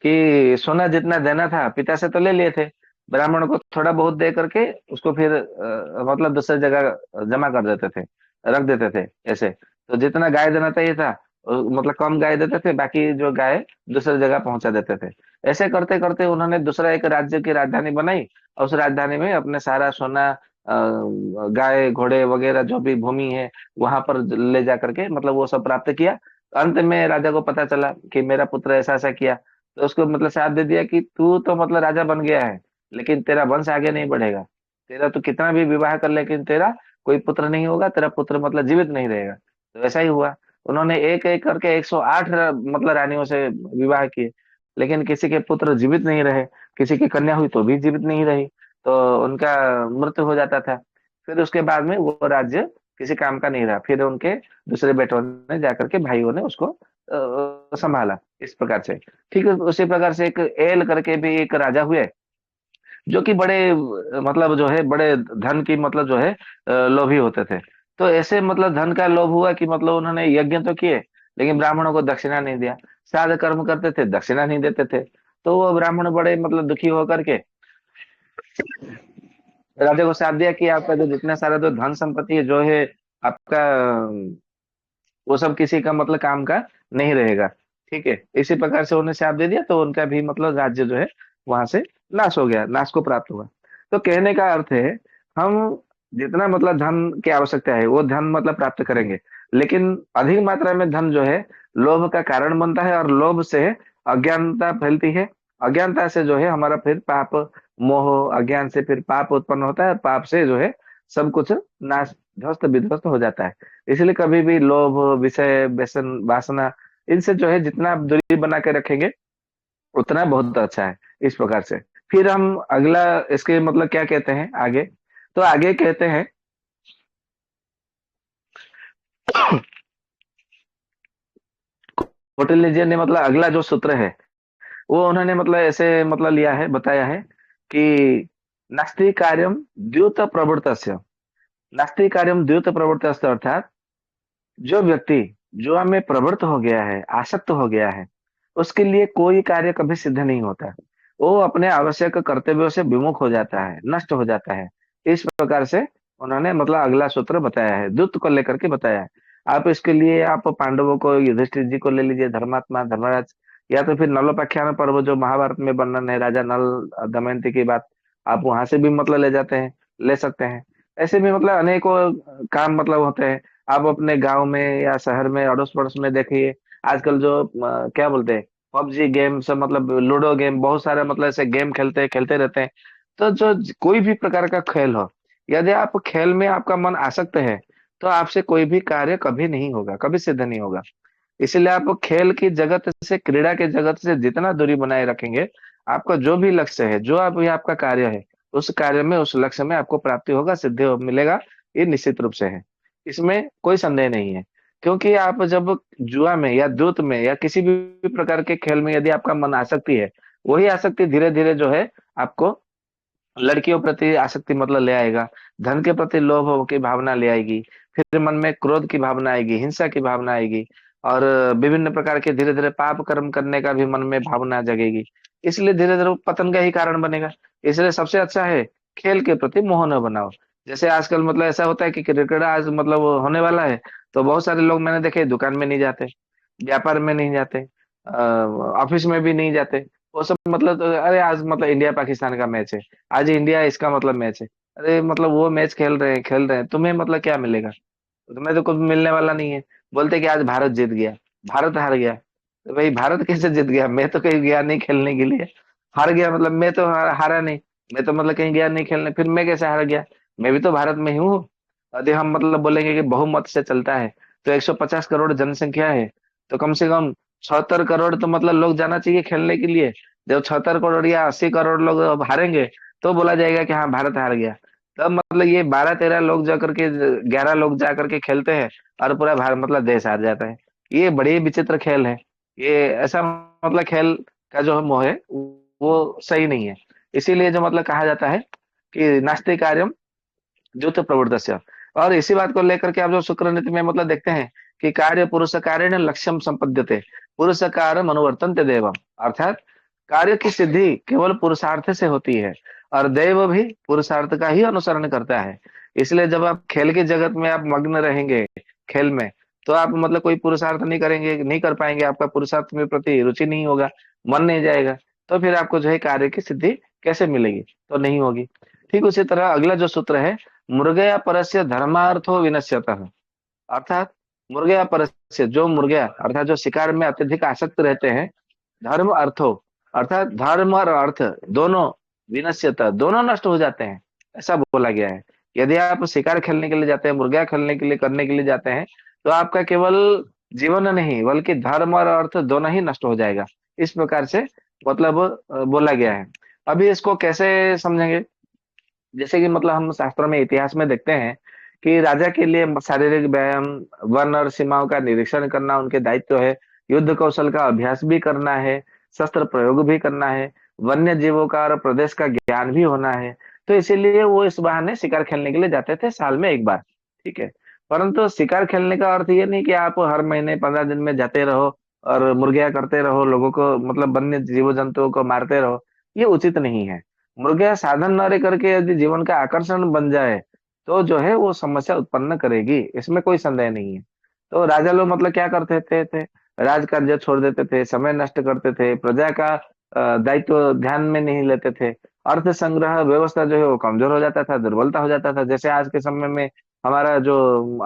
कि सोना जितना देना था पिता से तो ले लिए थे, ब्राह्मण को थोड़ा बहुत दे करके उसको फिर मतलब दूसरी जगह जमा कर देते थे, रख देते थे ऐसे। तो जितना गाय देना चाहिए था मतलब कम गाय देते थे, बाकी जो गाय दूसरी जगह पहुंचा देते थे। ऐसे करते करते उन्होंने दूसरा एक राज्य की राजधानी बनाई, और उस राजधानी में अपने सारा सोना, गाय घोड़े वगैरह जो भी भूमि है वहां पर ले जा करके मतलब वो सब प्राप्त किया। अंत में राजा को पता चला कि मेरा पुत्र ऐसा ऐसा किया। तो उसको मतलब साथ दे दिया कि तू तो मतलब राजा बन गया है, लेकिन तेरा वंश आगे नहीं बढ़ेगा। तेरा तो कितना भी विवाह कर, लेकिन तेरा कोई पुत्र नहीं होगा, तेरा पुत्र मतलब जीवित नहीं रहेगा। तो ऐसा ही हुआ। उन्होंने एक एक करके 108 मतलब रानियों से विवाह किए, लेकिन किसी के पुत्र जीवित नहीं रहे, किसी की कन्या हुई तो भी जीवित नहीं रही। तो उनका मृत्यु हो जाता था। फिर उसके बाद में वो राज्य किसी काम का नहीं रहा। फिर उनके दूसरे बेटों ने जाकर के, भाइयों ने उसको संभाला इस प्रकार से। ठीक है, उसी प्रकार से एक एल करके भी एक राजा हुए, जो कि बड़े मतलब जो है बड़े धन की मतलब जो है लोभी होते थे। तो ऐसे मतलब धन का लोभ हुआ कि मतलब उन्होंने यज्ञ तो किए, लेकिन ब्राह्मणों को दक्षिणा नहीं दिया। श्राद्ध कर्म करते थे, दक्षिणा नहीं देते थे। तो वो ब्राह्मण बड़े मतलब दुखी होकर के राजा को साथ दिया कि आपका जो जितना सारा जो धन संपत्ति है जो है आपका वो सब किसी का मतलब काम का नहीं रहेगा। ठीक है, इसी प्रकार से उन्हें श्राप दे दिया तो उनका भी मतलब राज्य जो है वहां से नाश हो गया, नाश को प्राप्त हुआ। तो कहने का अर्थ है, हम जितना मतलब धन की आवश्यकता है वो धन मतलब प्राप्त करेंगे, लेकिन अधिक मात्रा में धन जो है लोभ का कारण बनता है, और लोभ से अज्ञानता फैलती है। अज्ञानता से जो है हमारा फिर पाप, मोह अज्ञान से फिर पाप उत्पन्न होता है, और पाप से जो है सब कुछ नाश, ध्वस्त विध्वस्त हो जाता है। इसलिए कभी भी लोभ, विषय, व्यसन, वासना, इनसे जो है जितना आप दूरी बना के रखेंगे उतना बहुत अच्छा है। इस प्रकार से फिर हम अगला इसके मतलब क्या कहते हैं आगे, तो आगे कहते हैं कौटिल्य जी ने मतलब अगला जो सूत्र है वो उन्होंने मतलब ऐसे मतलब लिया है, बताया है कि नास्ति कार्यम द्यूत प्रवृत्तस्य। नास्ति कार्यम द्यूत प्रवृत्तस्य अर्थात जो व्यक्ति जुआ में प्रवृत्त हो गया है, आसक्त हो गया है, उसके लिए कोई कार्य कभी सिद्ध नहीं होता। वो अपने आवश्यक कर्तव्यों से विमुख हो जाता है, नष्ट हो जाता है। इस प्रकार से उन्होंने मतलब अगला सूत्र बताया है, दूत को लेकर के बताया है। आप इसके लिए आप पांडवों को, युधिष्ठिर जी को ले लीजिए, धर्मात्मा धर्मराज, या तो फिर नलोपाख्यान पर्व जो महाभारत में वर्णन है, राजा नल दमयंती की बात, आप वहां से भी मतलब ले जाते हैं, ले सकते हैं। ऐसे भी मतलब अनेकों काम मतलब होते हैं। आप अपने गांव में या शहर में अड़ोस पड़ोस में देखिए, आजकल जो क्या बोलते हैं, पबजी गेम से मतलब लूडो गेम, बहुत सारे मतलब ऐसे गेम खेलते रहते हैं। तो जो कोई भी प्रकार का खेल हो, यदि आप खेल में आपका मन आसक्त है तो आपसे कोई भी कार्य कभी नहीं होगा, कभी सिद्ध नहीं होगा। इसलिए आप खेल की जगत से, क्रीड़ा के जगत से जितना दूरी बनाए रखेंगे, आपका जो भी लक्ष्य है, जो आप ये आपका कार्य है, उस कार्य में, उस लक्ष्य में आपको प्राप्ति होगा, सिद्धि मिलेगा। ये निश्चित रूप से है, इसमें कोई संदेह नहीं है। क्योंकि आप जब जुआ में या दूत में या किसी भी प्रकार के खेल में यदि आपका मन आसक्ति है, वही आसक्ति धीरे धीरे जो है आपको लड़कियों प्रति आसक्ति मतलब ले आएगा, धन के प्रति लोभ की भावना ले आएगी, फिर मन में क्रोध की भावना आएगी, हिंसा की भावना आएगी, और विभिन्न प्रकार के धीरे धीरे पाप कर्म करने का भी मन में भावना जगेगी। इसलिए धीरे धीरे वो पतन का ही कारण बनेगा। इसलिए सबसे अच्छा है खेल के प्रति मोह न बनाओ। जैसे आजकल मतलब ऐसा होता है कि क्रिकेट आज मतलब होने वाला है, तो बहुत सारे लोग मैंने देखे दुकान में नहीं जाते, व्यापार में नहीं जाते, ऑफिस में भी नहीं जाते। वो सब मतलब अरे आज मतलब इंडिया पाकिस्तान का मैच है, आज इंडिया इसका मतलब मैच है, अरे मतलब वो मैच खेल रहे हैं, तुम्हें मतलब क्या मिलेगा? तुम्हें तो कुछ मिलने वाला नहीं है। बोलते कि आज भारत जीत गया, भारत हार गया। तो भाई भारत कैसे जीत गया? मैं तो कहीं गया नहीं खेलने के लिए। हार गया मतलब मैं तो हारा नहीं, मैं तो मतलब कहीं गया नहीं खेलने, फिर मैं कैसे हार गया? मैं भी तो भारत में ही हूँ। यदि हम मतलब बोलेंगे कि बहुमत से चलता है, तो 150 करोड़ जनसंख्या है, तो कम से कम 76 करोड़ तो मतलब लोग जाना चाहिए खेलने के लिए। जब 76 करोड़ या 80 करोड़ लोग अब हारेंगे, तो बोला जाएगा कि हाँ भारत हार गया। तब मतलब ये 12-13 लोग जा करके, 11 लोग जा करके खेलते हैं, और पूरा भारत मतलब देश हार जाता है। ये बड़ी विचित्र खेल है। ये ऐसा मतलब खेल का जो मोह है वो सही नहीं है। इसीलिए जो मतलब कहा जाता है कि नास्ति कार्यम द्यूत प्रवृत्तस्य। और इसी बात को लेकर के आप जो शुक्र नीति में मतलब देखते हैं कि कार्य पुरुष कार्य लक्ष्यम संपद्यते, पुरुष कार्य अनुवर्तन्ते देवम, अर्थात कार्य की सिद्धि केवल पुरुषार्थ से होती है, और दैव भी पुरुषार्थ का ही अनुसरण करता है। इसलिए जब आप खेल के जगत में आप मग्न रहेंगे, खेल में, तो आप मतलब कोई पुरुषार्थ नहीं करेंगे, नहीं कर पाएंगे, आपका पुरुषार्थ में प्रति रुचि नहीं होगा, मन नहीं जाएगा, तो फिर आपको जो है कार्य की सिद्धि कैसे मिलेगी? तो नहीं होगी। ठीक उसी तरह अगला जो सूत्र है, मुर्गया परस्य धर्मार्थो विनश्यतः, अर्थात मुर्गया परस्य, जो मुर्गया अर्थात जो शिकार में अत्यधिक आसक्त रहते हैं, धर्म अर्थो अर्थात धर्म और अर्थ दोनों, विनश्यतः दोनों नष्ट हो जाते हैं, ऐसा बोला गया है। यदि आप शिकार खेलने के लिए जाते हैं, मुर्गा खेलने के लिए, करने के लिए जाते हैं, तो आपका केवल जीवन नहीं बल्कि धर्म और अर्थ दोनों ही नष्ट हो जाएगा। इस प्रकार से मतलब बोला गया है। अभी इसको कैसे समझेंगे? जैसे कि मतलब हम शास्त्रों में, इतिहास में देखते हैं कि राजा के लिए शारीरिक व्यायाम, वन और सीमाओं का निरीक्षण करना उनके दायित्व है, युद्ध कौशल का अभ्यास भी करना है, शस्त्र प्रयोग भी करना है, वन्य जीवों का और प्रदेश का ज्ञान भी होना है। तो इसीलिए वो इस बहाने शिकार खेलने के लिए जाते थे, साल में एक बार। ठीक है, परंतु शिकार खेलने का अर्थ ये नहीं कि आप हर महीने 15 दिन में जाते रहो और मुर्गियां करते रहो, लोगों को मतलब वन्य जीव जंतुओं को मारते रहो। ये उचित नहीं है। मुर्गियां साधन न रह करके यदि जीवन का आकर्षण बन जाए, तो जो है वो समस्या उत्पन्न करेगी, इसमें कोई संदेह नहीं है। तो राजा लोग मतलब क्या करते थे, राज कार्य छोड़ देते थे, समय नष्ट करते थे, प्रजा का दायित्व ध्यान में नहीं लेते थे। अर्थ संग्रह व्यवस्था जो है वो कमजोर हो जाता था, दुर्बलता हो जाता था। जैसे आज के समय में हमारा जो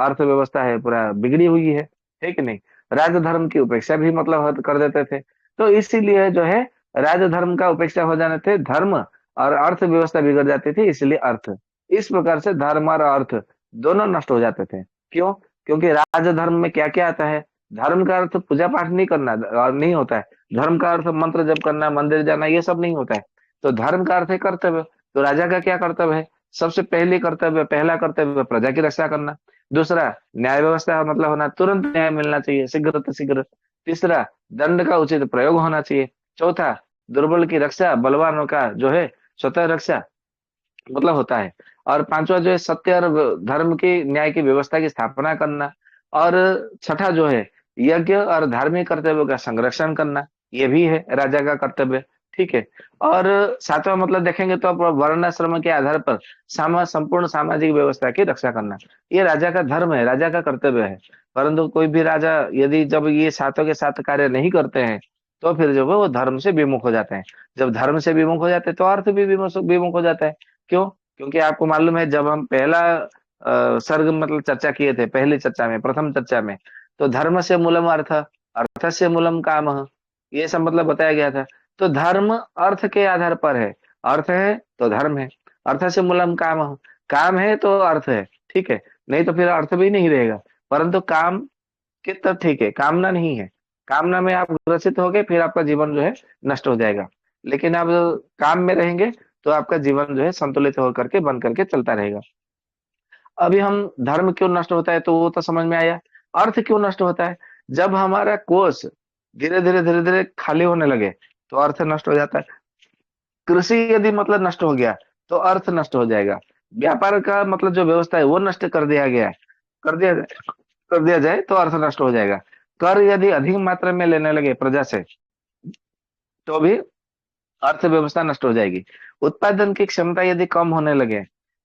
अर्थव्यवस्था है पूरा बिगड़ी हुई है कि नहीं। राजधर्म की उपेक्षा भी मतलब कर देते थे। तो इसीलिए जो है राजधर्म का उपेक्षा हो जाने थे धर्म और अर्थव्यवस्था बिगड़ जाती थी, इसलिए अर्थ। इस प्रकार से धर्म और अर्थ दोनों नष्ट हो जाते थे। क्यों? क्योंकि राजधर्म में क्या क्या आता है। धर्म का अर्थ पूजा पाठ नहीं करना नहीं होता है। धर्म का अर्थ मंत्र जप करना, मंदिर जाना, ये सब नहीं होता है। तो धर्म का अर्थ है कर्तव्य। तो राजा का क्या कर्तव्य है? सबसे पहला कर्तव्य प्रजा की रक्षा करना। दूसरा, न्याय व्यवस्था मतलब होना, तुरंत न्याय मिलना चाहिए, शीघ्र शीघ्र। तीसरा, दंड का उचित प्रयोग होना चाहिए। चौथा, दुर्बल की रक्षा, बलवानों का जो है स्वतः रक्षा मतलब होता है। और पांचवा जो है सत्य और धर्म की, न्याय की व्यवस्था की स्थापना करना। और छठा जो है यज्ञ और धार्मिक कर्तव्यों का संरक्षण करना, ये भी है राजा का कर्तव्य। ठीक है। और सातवां मतलब देखेंगे तो आप वर्णाश्रम के आधार पर संपूर्ण सामाजिक व्यवस्था की रक्षा करना, ये राजा का धर्म है, राजा का कर्तव्य है। परंतु कोई भी राजा यदि जब ये सातों के सात कार्य नहीं करते हैं, तो फिर जो है वो धर्म से विमुख हो जाते हैं। जब धर्म से विमुख हो जाते हैं तो अर्थ भी विमुख विमुख हो जाता है। क्यों? क्योंकि आपको मालूम है जब हम पहला सर्ग मतलब चर्चा किए थे, पहली चर्चा में, प्रथम चर्चा में, तो धर्म से मूलम अर्थ, अर्थ से मूलम काम, ये सब मतलब बताया गया था। तो धर्म अर्थ के आधार पर है, अर्थ है तो धर्म है, अर्थ से मूलम काम, काम है तो अर्थ है। ठीक है। नहीं तो फिर अर्थ भी नहीं रहेगा। परंतु काम की तरफ ठीक है, कामना नहीं है। कामना में आप ग्रसित हो गए, फिर आपका जीवन जो है नष्ट हो जाएगा। लेकिन आप काम में रहेंगे तो आपका जीवन जो है संतुलित होकर के बन करके चलता रहेगा। अभी हम धर्म क्यों नष्ट होता है तो वो तो समझ में आया। अर्थ क्यों नष्ट होता है? जब हमारा कोष धीरे धीरे खाली होने लगे तो अर्थ नष्ट हो जाता है। कृषि यदि मतलब नष्ट हो गया तो अर्थ नष्ट हो जाएगा। व्यापार का मतलब जो व्यवस्था है वो नष्ट कर दिया गया है, कर दिया कर दिया जाए तो अर्थ नष्ट हो जाएगा। कर यदि अधिक मात्रा में लेने लगे प्रजा से तो भी अर्थव्यवस्था नष्ट हो जाएगी। उत्पादन की क्षमता यदि कम होने लगे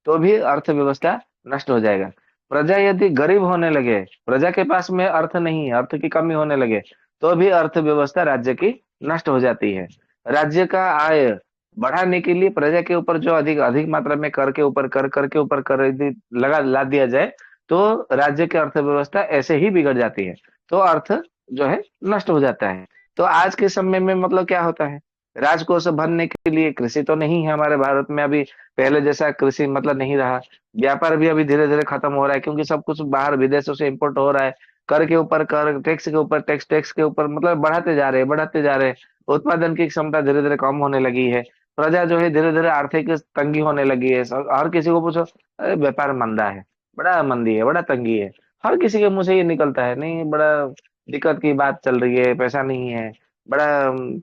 तो भी अर्थव्यवस्था नष्ट हो जाएगा। प्रजा यदि गरीब होने लगे, प्रजा के पास में अर्थ नहीं है, अर्थ की कमी होने लगे, तो भी अर्थव्यवस्था राज्य की नष्ट हो जाती है। राज्य का आय बढ़ाने के लिए प्रजा के ऊपर जो अधिक अधिक मात्रा में कर के ऊपर कर यदि लगा ला दिया जाए तो राज्य की अर्थव्यवस्था ऐसे ही बिगड़ जाती है। तो अर्थ जो है नष्ट हो जाता है। तो आज के समय में मतलब क्या होता है, राजकोष भरने के लिए कृषि तो नहीं है हमारे भारत में अभी, पहले जैसा कृषि मतलब नहीं रहा। व्यापार भी अभी धीरे धीरे खत्म हो रहा है, क्योंकि सब कुछ बाहर विदेशों से इंपोर्ट हो रहा है। कर के ऊपर कर, टैक्स के ऊपर टैक्स, टैक्स के ऊपर मतलब बढ़ाते जा रहे हैं, बढ़ाते जा रहे हैं। उत्पादन की क्षमता धीरे धीरे कम होने लगी है। प्रजा जो है धीरे धीरे आर्थिक तंगी होने लगी है। हर किसी को पूछो, अरे व्यापार मंदा है, बड़ा मंदी है, बड़ा तंगी है। हर किसी के मुंह से ये निकलता है, नहीं बड़ा दिक्कत की बात चल रही है, पैसा नहीं है, बड़ा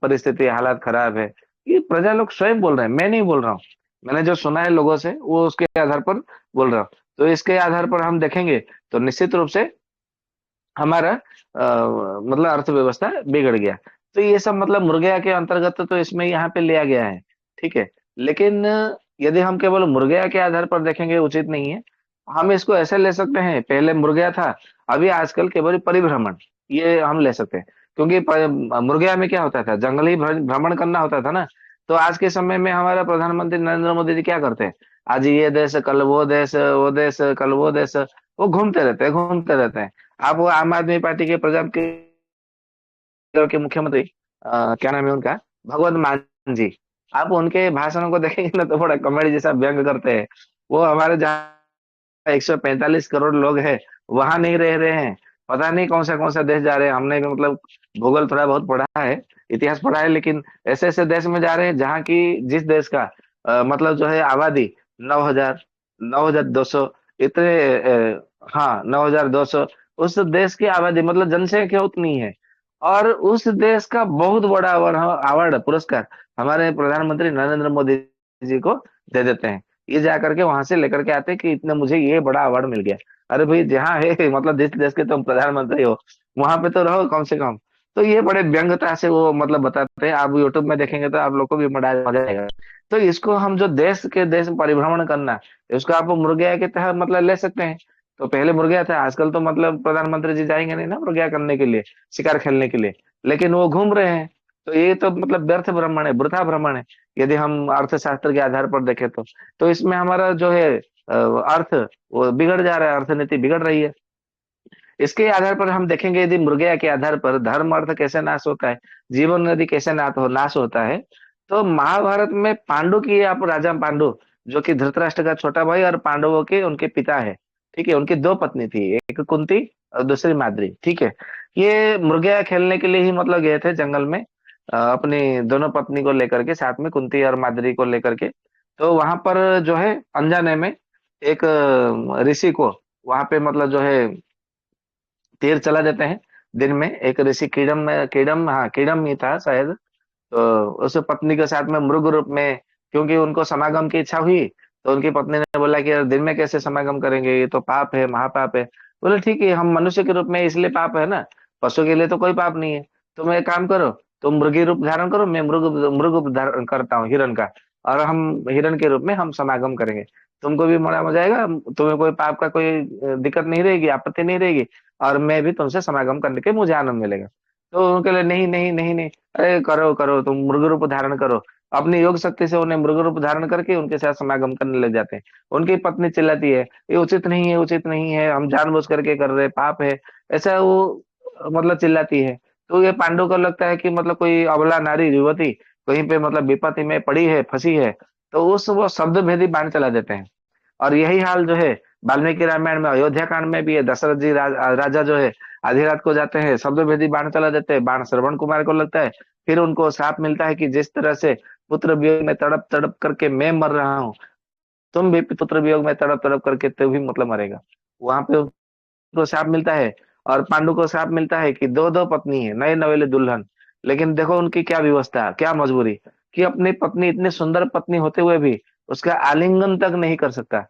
परिस्थिति हालात खराब है। ये प्रजा लोग स्वयं बोल रहे हैं, मैं नहीं बोल रहा हूँ। मैंने जो सुना है लोगों से वो उसके आधार पर बोल रहा हूँ। तो इसके आधार पर हम देखेंगे तो निश्चित रूप से हमारा मतलब अर्थव्यवस्था बिगड़ गया। तो ये सब मतलब मुर्गिया के अंतर्गत तो इसमें यहाँ पे लिया गया है। ठीक है। लेकिन यदि हम केवल मुर्गिया के आधार पर देखेंगे उचित नहीं है। हम इसको ऐसे ले सकते हैं, पहले मुर्गिया था, अभी आजकल केवल परिभ्रमण, ये हम ले सकते हैं। क्योंकि मुर्गिया में क्या होता था, जंगली भ्रमण करना होता था ना। तो आज के समय में हमारा प्रधानमंत्री नरेंद्र मोदी जी क्या करते हैं, आज ये देश कल वो देश, वो देश कल वो देश, वो घूमते रहते हैं, घूमते रहते हैं। आप वो आम आदमी पार्टी के पंजाब के मुख्यमंत्री क्या नाम है उनका, भगवंत मान जी, आप उनके भाषणों को देखेंगे ना तो बड़ा कॉमेडी जैसा व्यंग करते हैं। वो हमारे जहाँ 145 करोड़ लोग हैं वहां नहीं रह रहे हैं, पता नहीं कौन सा देश जा रहे हैं। हमने भी मतलब भूगोल थोड़ा बहुत पढ़ा है, इतिहास पढ़ा है, लेकिन ऐसे ऐसे देश में जा रहे हैं जहाँ की जिस देश का मतलब जो है आबादी 9,000, 9,200 इतने हाँ 9,200, उस देश की आबादी मतलब जनसंख्या उतनी है। और उस देश का बहुत बड़ा अवार्ड, अवार्ड पुरस्कार हमारे प्रधानमंत्री नरेंद्र मोदी जी को दे देते हैं। ये जा करके वहां से लेकर के आते हैं कि इतने मुझे ये बड़ा अवार्ड मिल गया। अरे भाई जहाँ है मतलब जिस देश के तुम प्रधानमंत्री हो वहां पे तो रहो कम से कम। तो ये बड़े व्यंग्यता से वो मतलब बताते हैं, आप यूट्यूब में देखेंगे तो आप लोग को भी बड़ा मजा आएगा। तो इसको हम जो देश के देश परिभ्रमण करना, इसको आप मुर्गिया के तहत मतलब ले सकते हैं। तो पहले मुर्गिया था, आजकल तो मतलब प्रधानमंत्री जी जाएंगे नहीं ना मुर्गिया करने के लिए, शिकार खेलने के लिए, लेकिन वो घूम रहे हैं। तो ये तो मतलब व्यर्थ भ्रमण है, वृथा भ्रमण है, यदि हम अर्थशास्त्र के आधार पर देखें तो इसमें हमारा जो है अर्थ वो बिगड़ जा रहा है, अर्थनीति बिगड़ रही है। इसके आधार पर हम देखेंगे, यदि मुर्गिया के आधार पर धर्म अर्थ कैसे नाश होता है, जीवन नदी कैसे नाश होता है, तो महाभारत में पांडु की, आप राजा पांडु जो कि धृतराष्ट्र का छोटा भाई और पांडवों के उनके पिता है, ठीक है, उनकी दो पत्नी थी, एक कुंती और दूसरी माद्री, ठीक है। ये मुर्गिया खेलने के लिए ही मतलब गए थे जंगल में, अपनी दोनों पत्नी को लेकर के, साथ में कुंती और माद्री को लेकर के। तो वहां पर जो है अनजाने में एक ऋषि को वहां पे मतलब जो है तीर चला देते हैं। दिन में एक ऋषि कीड़म में, कीड़म, हाँ कीड़म ही था शायद। तो उस पत्नी के साथ में मृग रूप में, क्योंकि उनको समागम की इच्छा हुई, तो उनकी पत्नी ने बोला कि यार दिन में कैसे समागम करेंगे, ये तो पाप है, महापाप है। बोले ठीक है, हम मनुष्य के रूप में इसलिए पाप है ना, पशु के लिए तो कोई पाप नहीं है। तुम एक काम करो, तुम मृगी रूप धारण करो, मैं मृग मृग रूप धारण करता हूँ हिरण का, और हम हिरण के रूप में हम समागम करेंगे। तुमको भी बड़ा मजा आएगा, तुम्हें कोई पाप का कोई दिक्कत नहीं रहेगी, आपत्ति नहीं रहेगी, और मैं भी तुमसे समागम करने के मुझे आनंद मिलेगा। तो उनके लिए नहीं नहीं नहीं नहीं, अरे करो करो, तुम मृग रूप धारण करो। अपनी योग शक्ति से उन्हें मृग रूप धारण करके उनके साथ समागम करने लग जाते हैं। उनकी पत्नी चिल्लाती है, ये उचित नहीं है, उचित नहीं है, हम जानबूझ करके कर रहे, पाप है, ऐसा वो मतलब चिल्लाती है। तो ये पांडु को लगता है कि मतलब कोई अबला नारी युवती कहीं पे मतलब विपत्ति में पड़ी है, फंसी है। तो उस वो शब्द भेदी बाण चला देते हैं। और यही हाल जो है वाल्मीकि रामायण में अयोध्या कांड में भी है। दशरथ जी राजा जो है आधी रात को जाते हैं, शब्द भेदी बाण चला देते हैं, बाण श्रवण कुमार को लगता है। फिर उनको श्राप मिलता है कि जिस तरह से पुत्र वियोग में तड़प तड़प करके मैं मर रहा हूँ, तुम भी पुत्र वियोग में तड़प तड़प करके तू भी मतलब मरेगा। वहां पे उनको श्राप मिलता है। और पांडु को श्राप मिलता है कि दो दो पत्नी है, नए नवेले दुल्हन। लेकिन देखो उनकी क्या व्यवस्था, क्या मजबूरी, कि अपनी पत्नी, इतनी सुंदर पत्नी होते हुए भी उसका आलिंगन तक नहीं कर सकता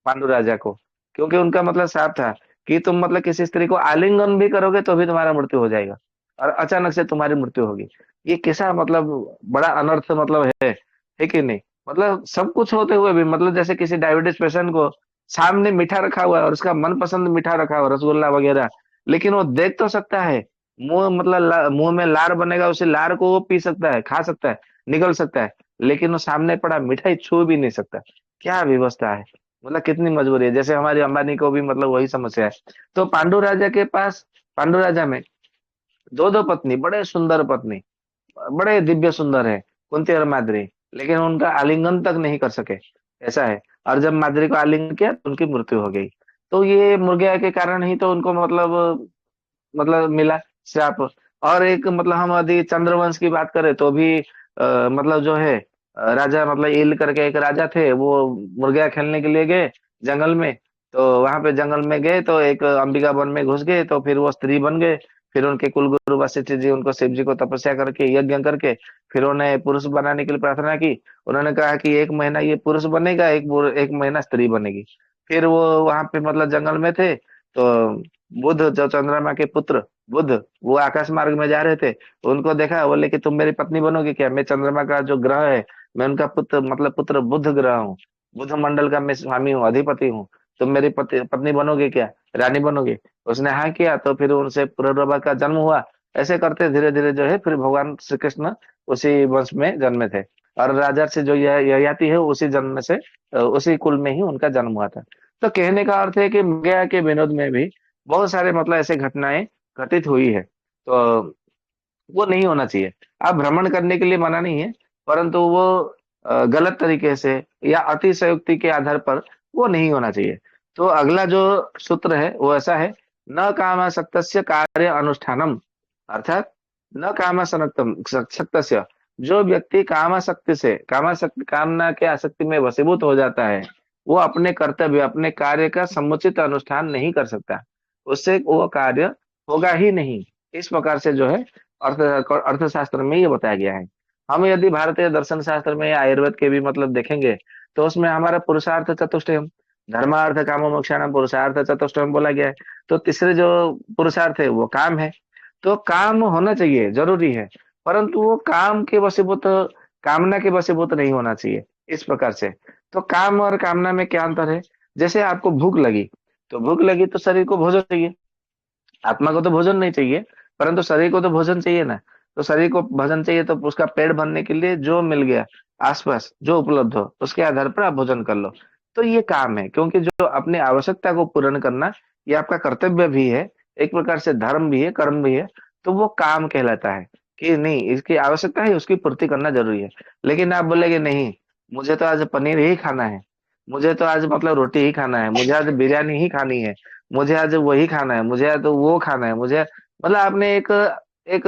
पांडु राजा को। क्योंकि उनका मतलब साफ था कि तुम मतलब किसी स्त्री को आलिंगन भी करोगे तो भी तुम्हारा मृत्यु हो जाएगा, और अचानक से तुम्हारी मृत्यु होगी। ये कैसा मतलब बड़ा अनर्थ मतलब है कि नहीं। मतलब सब कुछ होते हुए भी, मतलब जैसे किसी डायबिटीज पेशेंट को सामने मीठा रखा हुआ है और उसका मनपसंद मीठा रखा हुआ है, रसगुल्ला वगैरह, लेकिन वो देख तो सकता है, मुंह मतलब मुंह में लार बनेगा, उसे लार को वो पी सकता है, खा सकता है, निगल सकता है, लेकिन वो सामने पड़ा मिठाई छू भी नहीं सकता। क्या व्यवस्था है, मतलब कितनी मजबूरी है। जैसे हमारी अंबानी को भी मतलब वही समस्या है। तो पांडु राजा के पास, पांडु राजा में दो दो पत्नी, बड़े सुंदर पत्नी, बड़े दिव्य सुंदर है, कुंती और माद्री, लेकिन उनका आलिंगन तक नहीं कर सके, ऐसा है। और जब माद्री को आलिंगन किया तो उनकी मृत्यु हो गई। तो ये मुर्गिया के कारण ही तो उनको मतलब मिला श्राप। और एक मतलब हम यदि चंद्रवंश की बात करें तो भी मतलब जो है राजा मतलब ईल करके एक राजा थे, वो मुर्गिया खेलने के लिए गए जंगल में। तो वहां पे जंगल में गए तो एक अंबिका वन में घुस गए, तो फिर वो स्त्री बन गए। फिर उनके कुलगुरु वशिष्ठ जी उनको शिव जी को तपस्या करके, यज्ञ करके, फिर उन्हें पुरुष बनाने के लिए प्रार्थना की। उन्होंने कहा कि एक महीना ये पुरुष बनेगा, एक महीना स्त्री बनेगी। फिर वो वहां पे मतलब जंगल में थे, तो बुध जो चंद्रमा के पुत्र, बुध, वो आकाश मार्ग में जा रहे थे, उनको देखा, बोले कि तुम मेरी पत्नी बनोगे क्या, मैं चंद्रमा का जो ग्रह है, मैं उनका पुत्र मतलब पुत्र बुध ग्रह हूँ, बुध मंडल का मैं स्वामी हूँ, अधिपति हूँ। तुम मेरी पत्नी बनोगे क्या, रानी बनोगे। उसने हाँ किया, तो फिर उनसे पुनर्भवा का जन्म हुआ। ऐसे करते धीरे धीरे जो है फिर भगवान श्री कृष्ण उसी वंश में जन्मे थे। और राजा से जो यह ययाति है उसी जन्म से, उसी कुल में ही उनका जन्म हुआ था। तो कहने का अर्थ है कि गया के विनोद में भी बहुत सारे मतलब ऐसे घटनाएं घटित हुई है। तो वो नहीं होना चाहिए। आप भ्रमण करने के लिए मना नहीं है, परंतु वो गलत तरीके से या अतिशयोक्ति के आधार पर वो नहीं होना चाहिए। तो अगला जो सूत्र है वो ऐसा है, न कामासक्तस्य कार्य अनुष्ठानम, अर्थात न कामासक्तम सक्तस्य, जो व्यक्ति कामासक्ति से, कामासक्ति कामना के आसक्ति में वशीभूत हो जाता है, वो अपने कर्तव्य, अपने कार्य का समुचित अनुष्ठान नहीं कर सकता, उससे वो कार्य होगा ही नहीं। इस प्रकार से जो है अर्थ अर्थशास्त्र में ये बताया गया है। हम यदि भारतीय दर्शन शास्त्र में या आयुर्वेद के भी मतलब देखेंगे, तो उसमें हमारा पुरुषार्थ चतुष्टयम, धर्मार्थ काम मोक्षाणाम पुरुषार्थ चतुष्टयम बोला गया है। तो तीसरे जो पुरुषार्थ है वो काम है। तो काम होना चाहिए, जरूरी है, परंतु वो काम के वशीभूत, कामना के वशीभूत नहीं होना चाहिए, इस प्रकार से। तो काम और कामना में क्या अंतर है? जैसे आपको भूख लगी, तो भूख लगी तो शरीर को भोजन चाहिए, आत्मा को तो भोजन नहीं चाहिए, परंतु शरीर को तो भोजन चाहिए ना। तो शरीर को भोजन चाहिए, तो उसका पेट भरने के लिए जो मिल गया आसपास, जो उपलब्ध हो, उसके आधार पर आप भोजन कर लो। तो ये काम है, क्योंकि जो अपनी आवश्यकता को पूर्ण करना, ये आपका कर्तव्य भी है, एक प्रकार से धर्म भी है, कर्म भी है। तो वो काम कहलाता है कि नहीं, इसकी आवश्यकता है, उसकी पूर्ति करना जरूरी है। लेकिन आप बोलेगे नहीं, मुझे तो आज पनीर ही खाना है, मुझे तो आज मतलब रोटी ही खाना है, मुझे आज बिरयानी ही खानी है, मुझे आज वही खाना है, मुझे आज तो वो खाना है, मुझे मतलब आपने एक एक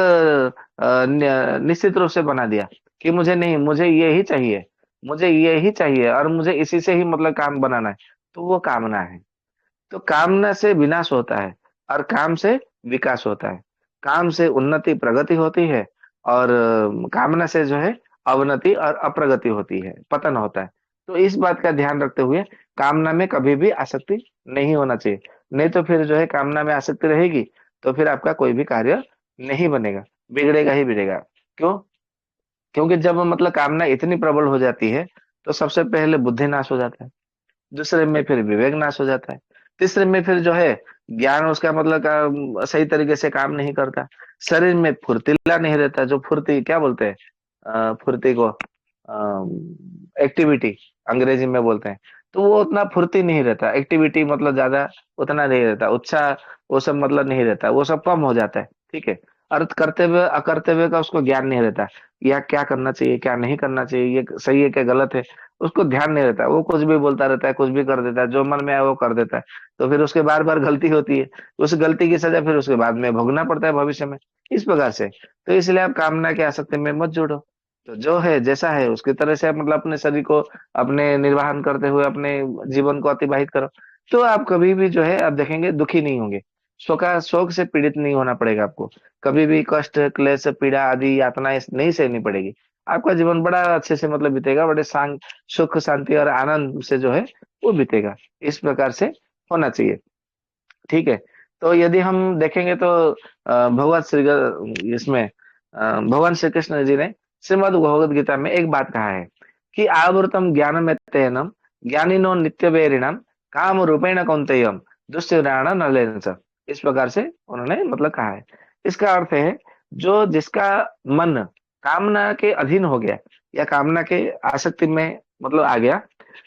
निश्चित रूप से बना दिया कि मुझे नहीं, मुझे ये ही चाहिए, मुझे ये ही चाहिए, और मुझे इसी से ही मतलब काम बनाना है। तो वो कामना है। तो कामना से विनाश होता है, और काम से विकास होता है। काम से उन्नति प्रगति होती है, और कामना से जो है अवनति और अप्रगति होती है, पतन होता है। तो इस बात का ध्यान रखते हुए कामना में कभी भी आसक्ति नहीं होना चाहिए। नहीं तो फिर जो है कामना में आसक्ति रहेगी, तो फिर आपका कोई भी कार्य नहीं बनेगा, बिगड़ेगा ही बिगड़ेगा। क्यों? क्योंकि जब मतलब कामना इतनी प्रबल हो जाती है, तो सबसे पहले बुद्धि नाश हो जाता है, दूसरे में फिर विवेक नाश हो जाता है, तीसरे में फिर जो है ज्ञान उसका मतलब सही तरीके से काम नहीं करता, शरीर में फुर्तीला नहीं रहता, जो फुर्ती क्या बोलते हैं, फुर्ती को एक्टिविटी अंग्रेजी में बोलते हैं। तो वो उतना फुर्ती नहीं रहता, एक्टिविटी मतलब ज्यादा उतना नहीं रहता, उत्साह वो सब मतलब नहीं रहता, वो सब कम हो जाता है। ठीक है। अर्थ कर्तव्य अकर्तव्य का उसको ज्ञान नहीं रहता, या क्या करना चाहिए क्या नहीं करना चाहिए, ये सही है क्या गलत है, उसको ध्यान नहीं रहता। वो कुछ भी बोलता रहता है, कुछ भी कर देता है, जो मन में आए वो कर देता है। तो फिर उसके बार बार गलती होती है, उस गलती की सजा फिर उसके बाद में भोगना पड़ता है भविष्य में, इस प्रकार से। तो इसलिए आप कामना के आसक्ति में मत जुड़ो। तो जो है जैसा है उसकी तरह से आप मतलब अपने शरीर को अपने निर्वाहन करते हुए अपने जीवन को अतिबाहित करो। तो आप कभी भी जो है आप देखेंगे दुखी नहीं होंगे, शोक से पीड़ित नहीं होना पड़ेगा आपको, कभी भी कष्ट क्लेश पीड़ा आदि यातनाएं नहीं सहनी पड़ेगी। आपका जीवन बड़ा अच्छे से मतलब बीतेगा, बड़े शांत सुख शांति और आनंद से जो है वो बीतेगा। इस प्रकार से होना चाहिए। ठीक है। तो यदि हम देखेंगे तो भगवत इसमें भगवान श्री कृष्ण जी ने श्रीमद् भगवद गीता में एक बात कहा है कि आवृतम ज्ञानम तेनम ज्ञानिनो नित्य वैरिणम काम रूपेण कौन्तेयम दुष्यराण नलेन च। इस प्रकार से उन्होंने मतलब कहा है। इसका अर्थ है जो जिसका मन कामना के अधीन हो गया, या कामना के आसक्ति में मतलब आ गया,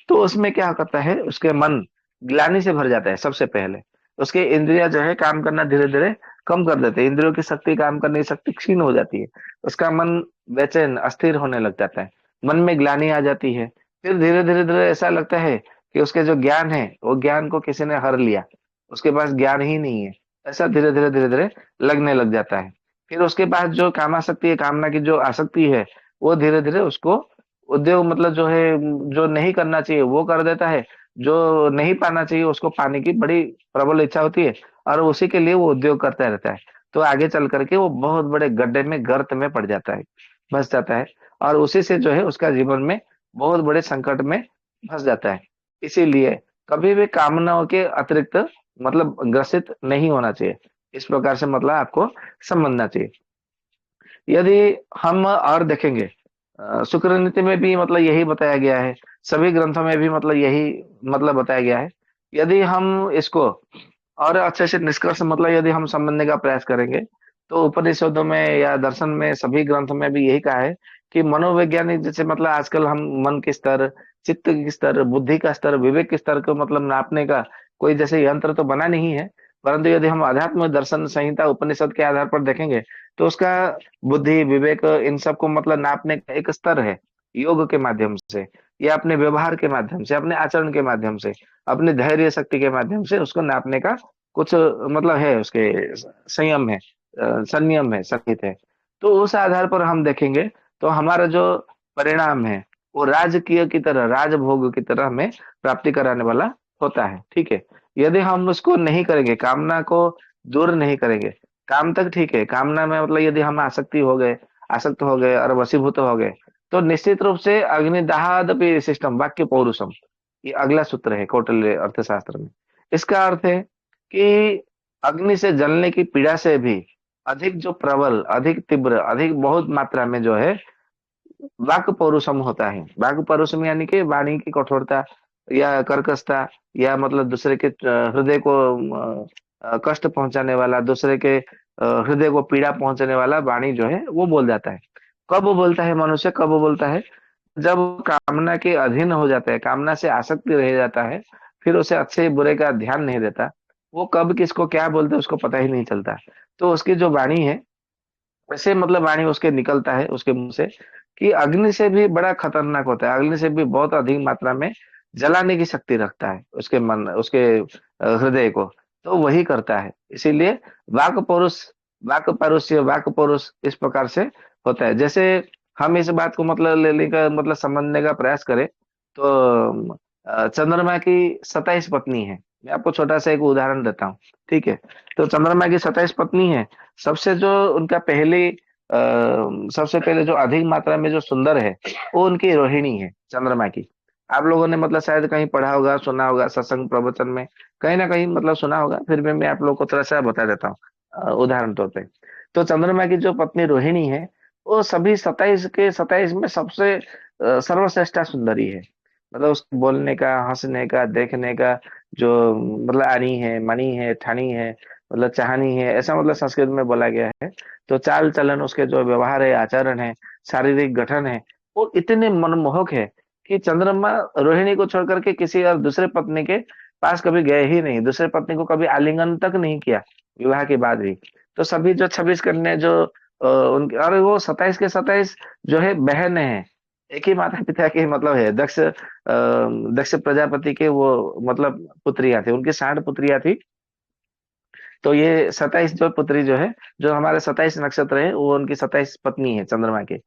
तो उसमें क्या करता है, उसके मन ग्लानि से भर जाता है सबसे पहले। उसके इंद्रिया जो है काम करना धीरे धीरे कम कर देते हैं, इंद्रियों की शक्ति काम करने की शक्ति क्षीण हो जाती है, उसका मन बेचैन अस्थिर होने लग जाता है, मन में ग्लानि आ जाती है। फिर धीरे धीरे धीरे ऐसा लगता है कि उसके जो ज्ञान है वो ज्ञान को किसी ने हर लिया, उसके पास ज्ञान ही नहीं है, ऐसा धीरे धीरे धीरे धीरे लगने लग जाता है। फिर उसके पास जो कामासक्ति है, कामना की जो आसक्ति है, वो धीरे धीरे उसको उद्योग मतलब जो है जो नहीं करना चाहिए वो कर देता है, जो नहीं पाना चाहिए उसको पाने की बड़ी प्रबल इच्छा होती है, और उसी के लिए वो उद्योग करता रहता है। तो आगे चल करके वो बहुत बड़े गड्ढे में गर्त में पड़ जाता है, फंस जाता है, और उसी से जो है उसका जीवन में बहुत बड़े संकट में फंस जाता है। इसीलिए कभी भी कामनाओं के अतिरिक्त मतलब ग्रसित नहीं होना चाहिए, इस प्रकार से मतलब आपको समझना चाहिए। यदि हम और देखेंगे शुक्र नीति में भी मतलब यही बताया गया है, सभी ग्रंथों में भी मतलब यही मतलब बताया गया है। यदि हम इसको और अच्छे से निष्कर्ष मतलब यदि हम समझने का प्रयास करेंगे, तो उपनिषदों में या दर्शन में सभी ग्रंथों में भी यही कहा है कि मनोवैज्ञानिक जैसे मतलब आजकल हम मन के स्तर, चित्त के स्तर, बुद्धि का स्तर, विवेक के स्तर को मतलब नापने का कोई जैसे यंत्र तो बना नहीं है, परंतु यदि हम अध्यात्म दर्शन संहिता उपनिषद के आधार पर देखेंगे, तो उसका बुद्धि विवेक इन सबको मतलब नापने का एक स्तर है, योग के माध्यम से, या अपने व्यवहार के माध्यम से, अपने आचरण के माध्यम से, अपने धैर्य शक्ति के माध्यम से उसको नापने का कुछ मतलब है, उसके संयम है, संयम है, संहित है। तो उस आधार पर हम देखेंगे तो हमारा जो परिणाम है वो राजकीय की तरह, राजभोग की तरह हमें प्राप्ति कराने वाला होता है। ठीक है। यदि हम उसको नहीं करेंगे, कामना को दूर नहीं करेंगे, काम तक ठीक है, कामना में मतलब यदि हम आसक्त हो गए और वशीभूत हो गए, तो निश्चित रूप से अग्निदाहादपि सिस्टम वाक्य पौरुषम, ये अगला सूत्र है कौटिल्य अर्थशास्त्र में। इसका अर्थ है कि अग्नि से जलने की पीड़ा से भी अधिक जो प्रबल, अधिक तीव्र, अधिक बहुत मात्रा में जो है वाक् पौरुषम होता है। वाक् पौरुषम यानी कि वाणी की कठोरता या कर्कशता, या मतलब दूसरे के हृदय को कष्ट पहुंचाने वाला, दूसरे के हृदय को पीड़ा पहुंचाने वाला वाणी जो है वो बोल जाता है। कब वो बोलता है मनुष्य, कब वो बोलता है? जब कामना के अधीन हो जाता है, कामना से आसक्ति रह जाता है, फिर उसे अच्छे बुरे का ध्यान नहीं देता, वो कब किसको क्या बोलते है उसको पता ही नहीं चलता। तो उसकी जो वाणी है, वैसे मतलब वाणी उसके निकलता है उसके मुंह से, कि अग्नि से भी बड़ा खतरनाक होता है, अग्नि से भी बहुत अधिक मात्रा में जलाने की शक्ति रखता है उसके मन, उसके हृदय को। तो वही करता है, इसीलिए वाक पौरुष, वाक परुष्य, वाक पौरुष इस प्रकार से होता है। जैसे हम इस बात को मतलब लेने का मतलब समझने का प्रयास करें, तो चंद्रमा की 27 पत्नी है। मैं आपको छोटा सा एक उदाहरण देता हूँ, ठीक है? तो चंद्रमा की 27 पत्नी है। सबसे जो उनका सबसे पहले जो अधिक मात्रा में जो सुंदर है, वो उनकी रोहिणी है, चंद्रमा की। आप लोगों ने मतलब शायद कहीं पढ़ा होगा, सुना होगा, सत्संग प्रवचन में कहीं ना कहीं मतलब सुना होगा, फिर भी मैं आप लोगों को थोड़ा सा बता देता हूँ उदाहरण तौर पे। तो चंद्रमा की जो पत्नी रोहिणी है, वो सभी 27 के 27 में सबसे सर्वश्रेष्ठ सुंदरी है। मतलब उसके बोलने का, हंसने का, देखने का, जो मतलब आनी है, मनी है, ठानी है, मतलब चाहनी है, ऐसा मतलब संस्कृत में बोला गया है। तो चाल चलन, उसके जो व्यवहार है, आचरण है, शारीरिक गठन है, वो इतने मनमोहक है कि चंद्रमा रोहिणी को छोड़ करके किसी और दूसरे पत्नी के पास कभी गए ही नहीं, दूसरे पत्नी को कभी आलिंगन तक नहीं किया विवाह के बाद भी। तो सभी जो 26 कन्या जो उनके, और वो 27 के 27 जो है बहन है, एक ही माता पिता के मतलब है, दक्ष प्रजापति के वो मतलब पुत्रियां थी, उनकी 60 पुत्रियां थी। तो ये 27 जो पुत्री जो है, जो हमारे 27 नक्षत्र है, वो उनकी 27 पत्नी है चंद्रमा की।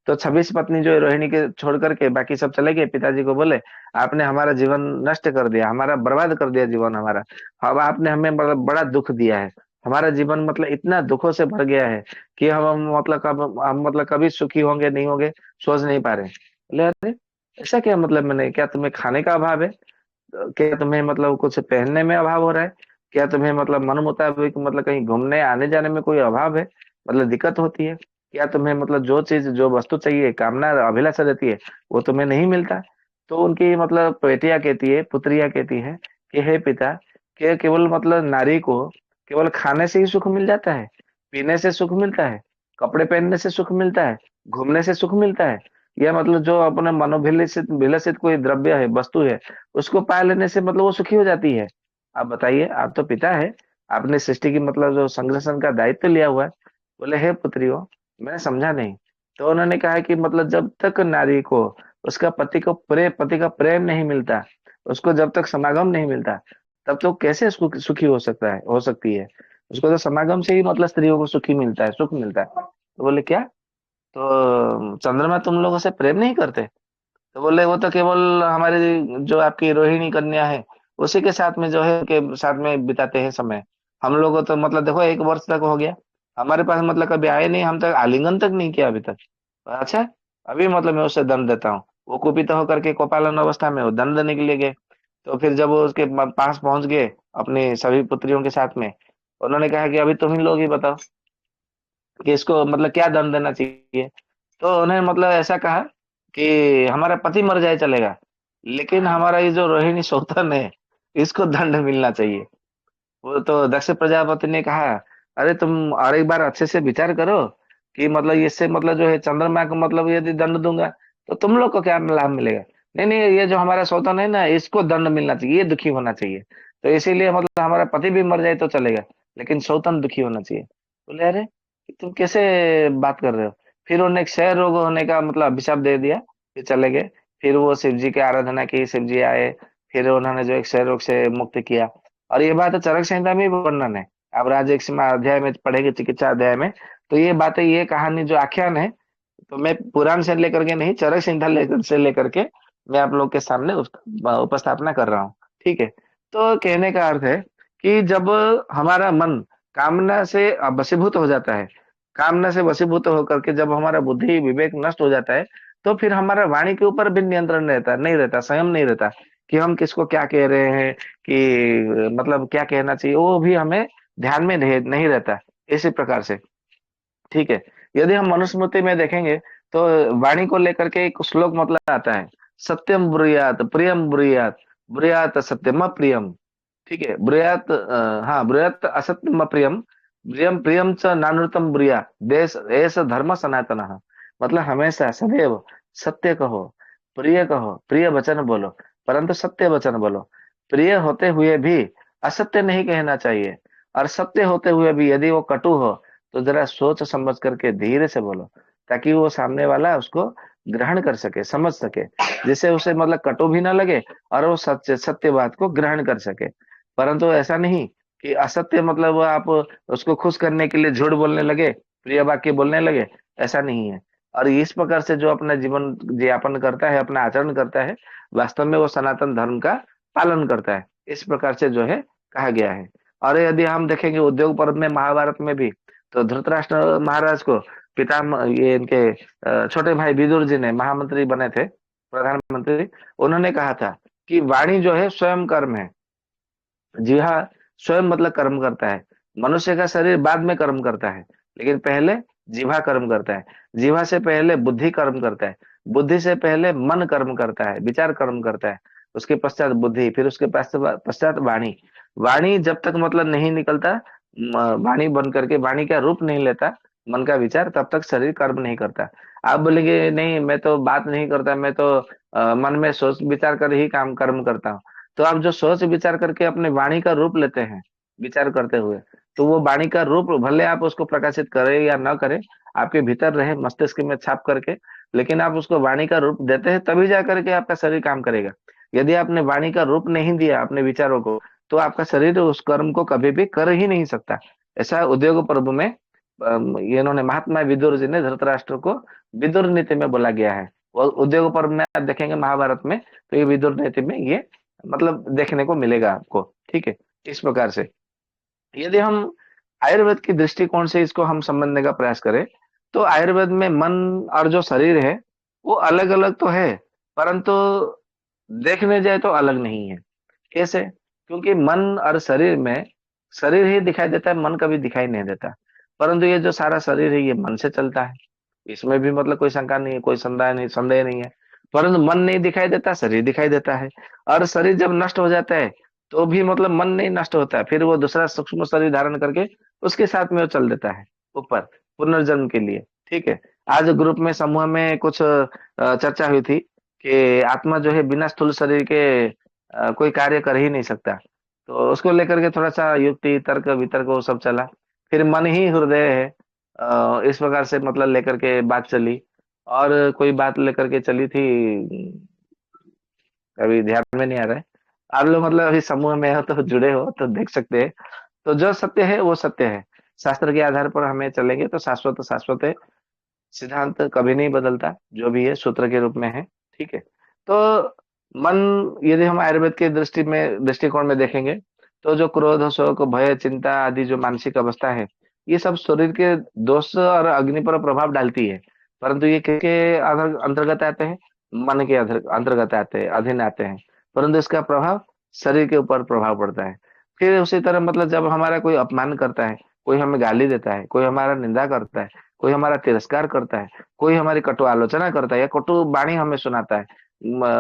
तो 26 पत्नी जो है रोहिणी के छोड़ करके बाकी सब चले गए, पिताजी को बोले आपने हमारा जीवन नष्ट कर दिया, हमारा बर्बाद कर दिया जीवन हमारा। अब आपने हमें मतलब बड़ा दुख दिया है, हमारा जीवन मतलब इतना दुखों से भर गया है कि हम मतलब कब हम मतलब कभी सुखी होंगे नहीं होंगे सोच नहीं पा रहे। बोले अरे ऐसा क्या, मतलब मैंने क्या, तुम्हें खाने का अभाव है? क्या तुम्हें मतलब कुछ पहनने में अभाव हो रहा है? क्या तुम्हें मतलब मन मुताबिक मतलब कहीं घूमने आने जाने में कोई अभाव है, मतलब दिक्कत होती है? क्या तुम्हें मतलब जो चीज, जो वस्तु चाहिए, कामना अभिलाषा रहती है, वो तुम्हें नहीं मिलता? तो उनकी मतलब बेटियां कहती है, पुत्रियां कहती है कि हे पिता, कि केवल मतलब नारी को केवल खाने से ही सुख मिल जाता है, पीने से सुख मिलता है, कपड़े पहनने से सुख मिलता है, घूमने से सुख मिलता है, या मतलब जो अपने मनोभिलषित विलसित कोई द्रव्य है, वस्तु है, उसको पा लेने से मतलब वो सुखी हो जाती है? आप बताइए, आप तो पिता है, आपने सृष्टि की मतलब जो संरक्षण का दायित्व लिया हुआ है। बोले हे पुत्रियों, मैंने समझा नहीं। तो उन्होंने कहा कि मतलब जब तक नारी को उसका पति का प्रेम नहीं मिलता, उसको जब तक समागम नहीं मिलता, तब तो कैसे सुखी हो सकता है, हो सकती है? उसको तो समागम से ही मतलब स्त्रियों को सुखी मिलता है, सुख मिलता है। तो बोले क्या, तो चंद्रमा तुम लोगों से प्रेम नहीं करते? तो बोले वो तो केवल हमारी जो आपकी रोहिणी कन्या है, उसी के साथ में जो है के साथ में बिताते हैं समय। हम लोग को तो मतलब देखो 1 वर्ष तक हो गया, हमारे पास मतलब कभी आए नहीं, हम तक आलिंगन तक नहीं किया अभी तक। अच्छा, अभी मतलब मैं उसे दंड देता हूँ। वो कुपित होकर के कोपालन अवस्था में वो दंड देने के लिए गए। तो फिर जब वो उसके पास पहुंच गए अपनी सभी पुत्रियों के साथ में, उन्होंने कहा कि अभी तुम ही लोग ही बताओ कि इसको मतलब क्या दंड देना चाहिए। तो उन्हें मतलब ऐसा कहा कि हमारा पति मर जाए चलेगा, लेकिन हमारा ये जो रोहिणी सौतन है, इसको दंड मिलना चाहिए। वो तो दक्ष प्रजापति ने कहा अरे तुम और एक बार अच्छे से विचार करो कि मतलब इससे मतलब जो है चंद्रमा को मतलब यदि दंड दूंगा तो तुम लोग को क्या लाभ मिलेगा? नहीं नहीं, ये जो हमारा सौतन है ना, इसको दंड मिलना चाहिए, ये दुखी होना चाहिए। तो इसीलिए मतलब हमारा पति भी मर जाए तो चलेगा, लेकिन सौतन दुखी होना चाहिए। बोले अरे तुम कैसे बात कर रहे हो? फिर उन्हें क्षय रोग होने का मतलब अभिशाप दे दिया, फिर चले गए। फिर वो शिव जी की आराधना की, शिव जी आए, फिर उन्होंने जो एक क्षय रोग से मुक्त किया। और ये बात चरक संहिता में भी वर्णन है, आप राजयक्ष अध्याय में पढ़ेंगे, चिकित्सा अध्याय में। तो ये बातें, ये कहानी जो आख्यान है, तो मैं पुराण से लेकर के नहीं, चरक संहिता लेकर से लेकर के मैं आप लोग के सामने उसका उपस्थापना कर रहा हूँ, ठीक है? तो कहने का अर्थ है कि जब हमारा मन कामना से वशीभूत हो जाता है, कामना से वशीभूत होकर के जब हमारा बुद्धि विवेक नष्ट हो जाता है, तो फिर हमारा वाणी के ऊपर भी नियंत्रण रहता नहीं रहता, संयम नहीं रहता कि हम किसको क्या कह रहे हैं, कि मतलब क्या कहना चाहिए, वो भी हमें ध्यान में नहीं रहता। इसी प्रकार से ठीक है। यदि हम मनुस्मृति में देखेंगे तो वाणी को लेकर के एक श्लोक मतलब आता है, सत्यम ब्रूयात प्रियम ब्रूयात, ब्रूयात सत्यम प्रियम। ठीक है, ब्रूयात हाँ, ब्रूयात असत्यम प्रियम, प्रियम प्रियम च नानृतम ब्रूया, देश एस धर्म सनातन। मतलब हमेशा सदैव सत्य कहो, प्रिय कहो, प्रिय वचन बोलो, परंतु सत्य वचन बोलो। प्रिय होते हुए भी असत्य नहीं कहना चाहिए, और सत्य होते हुए भी यदि वो कटु हो तो जरा सोच समझ करके धीरे से बोलो, ताकि वो सामने वाला उसको ग्रहण कर सके, समझ सके, जिससे उसे मतलब कटु भी ना लगे और वो सत्य सत्य बात को ग्रहण कर सके। परंतु ऐसा नहीं कि असत्य मतलब वो आप उसको खुश करने के लिए झूठ बोलने लगे, प्रिय वाक्य बोलने लगे, ऐसा नहीं है। और इस प्रकार से जो अपना जीवन यापन करता है, अपना आचरण करता है, वास्तव में वो सनातन धर्म का पालन करता है, इस प्रकार से जो है कहा गया है। और यदि हम देखेंगे उद्योग पर्व में, महाभारत में भी, तो धृतराष्ट्र महाराज को ये इनके छोटे भाई विदुर जी ने, महामंत्री बने थे, प्रधानमंत्री, उन्होंने कहा था कि वाणी जो है स्वयं कर्म है। जी हाँ, स्वयं मतलब कर्म करता है। मनुष्य का शरीर बाद में कर्म करता है, लेकिन पहले जीवा कर्म करता है। जीवा से पहले बुद्धि कर्म करता है, बुद्धि से पहले मन कर्म करता है, विचार कर्म करता है, उसके पश्चात बुद्धि, फिर उसके पश्चात पश्चात वाणी। वाणी जब तक मतलब नहीं निकलता, वाणी बन करके, वाणी का रूप नहीं लेता मन का विचार, तब तक शरीर कर्म नहीं करता। आप बोलेंगे नहीं मैं तो बात नहीं करता, मैं तो मन में सोच विचार कर ही काम कर्म करता हूँ। तो आप जो सोच विचार करके अपने वाणी का रूप लेते हैं विचार करते हुए, तो वो वाणी का रूप भले आप उसको प्रकाशित करें या ना करें, आपके भीतर रहे मस्तिष्क में छाप करके, लेकिन आप उसको वाणी का रूप देते हैं तभी जा करके आपका शरीर काम करेगा। यदि आपने वाणी का रूप नहीं दिया अपने विचारों को, तो आपका शरीर उस कर्म को कभी भी कर ही नहीं सकता। ऐसा उद्योग पर्व में ये इन्होंने महात्मा विदुर जी ने धृतराष्ट्र को विदुर नीति में बोला गया है। वो उद्योग पर्व में आप देखेंगे महाभारत में, तो ये विदुर नीति में ये मतलब देखने को मिलेगा आपको। ठीक है, इस प्रकार से यदि हम आयुर्वेद की दृष्टिकोण से इसको हम समझने का प्रयास करें, तो आयुर्वेद में मन और जो शरीर है वो अलग अलग तो है, परंतु देखने जाए तो अलग नहीं है। कैसे? क्योंकि मन और शरीर में शरीर ही दिखाई देता है, मन कभी दिखाई नहीं देता। परंतु ये जो सारा शरीर है ये मन से चलता है, इसमें भी मतलब कोई शंका नहीं है, कोई संदेह नहीं है। परंतु मन नहीं दिखाई देता, शरीर दिखाई देता है। और शरीर जब नष्ट हो जाता है तो भी मतलब मन नहीं नष्ट होता है, फिर वो दूसरा सूक्ष्म शरीर धारण करके उसके साथ में वो चल देता है ऊपर, पुनर्जन्म के लिए। ठीक है। आज ग्रुप में, समूह में कुछ चर्चा हुई थी कि आत्मा जो है बिना स्थूल शरीर के कोई कार्य कर ही नहीं सकता। तो उसको लेकर के थोड़ा सा युक्ति तर्क वितर्क वो सब चला। फिर मन ही हृदय है, इस प्रकार से मतलब लेकर के बात चली। और कोई बात लेकर के चली थी, अभी ध्यान में नहीं आ रहा है। आप लोग मतलब अभी समूह में हो तो जुड़े हो तो देख सकते हैं। तो जो सत्य है वो सत्य है, शास्त्र के आधार पर हमें चलेंगे तो शाश्वत शाश्वत है, सिद्धांत कभी नहीं बदलता, जो भी है सूत्र के रूप में है। ठीक है। तो मन, यदि हम आयुर्वेद के दृष्टिकोण में देखेंगे, तो जो क्रोध शोक भय चिंता आदि जो मानसिक अवस्था है, ये सब शरीर के दोष और अग्नि पर प्रभाव डालती है। परंतु ये किसके अंतर्गत आते हैं? मन के अंतर्गत आते हैं, अधीन आते हैं। परंतु इसका प्रभाव शरीर के ऊपर प्रभाव पड़ता है। फिर उसी तरह मतलब जब हमारा कोई अपमान करता है, कोई हमें गाली देता है, कोई हमारा निंदा करता है, कोई हमारा तिरस्कार करता है, कोई हमारी कटु आलोचना करता है या कटु वाणी हमें सुनाता है,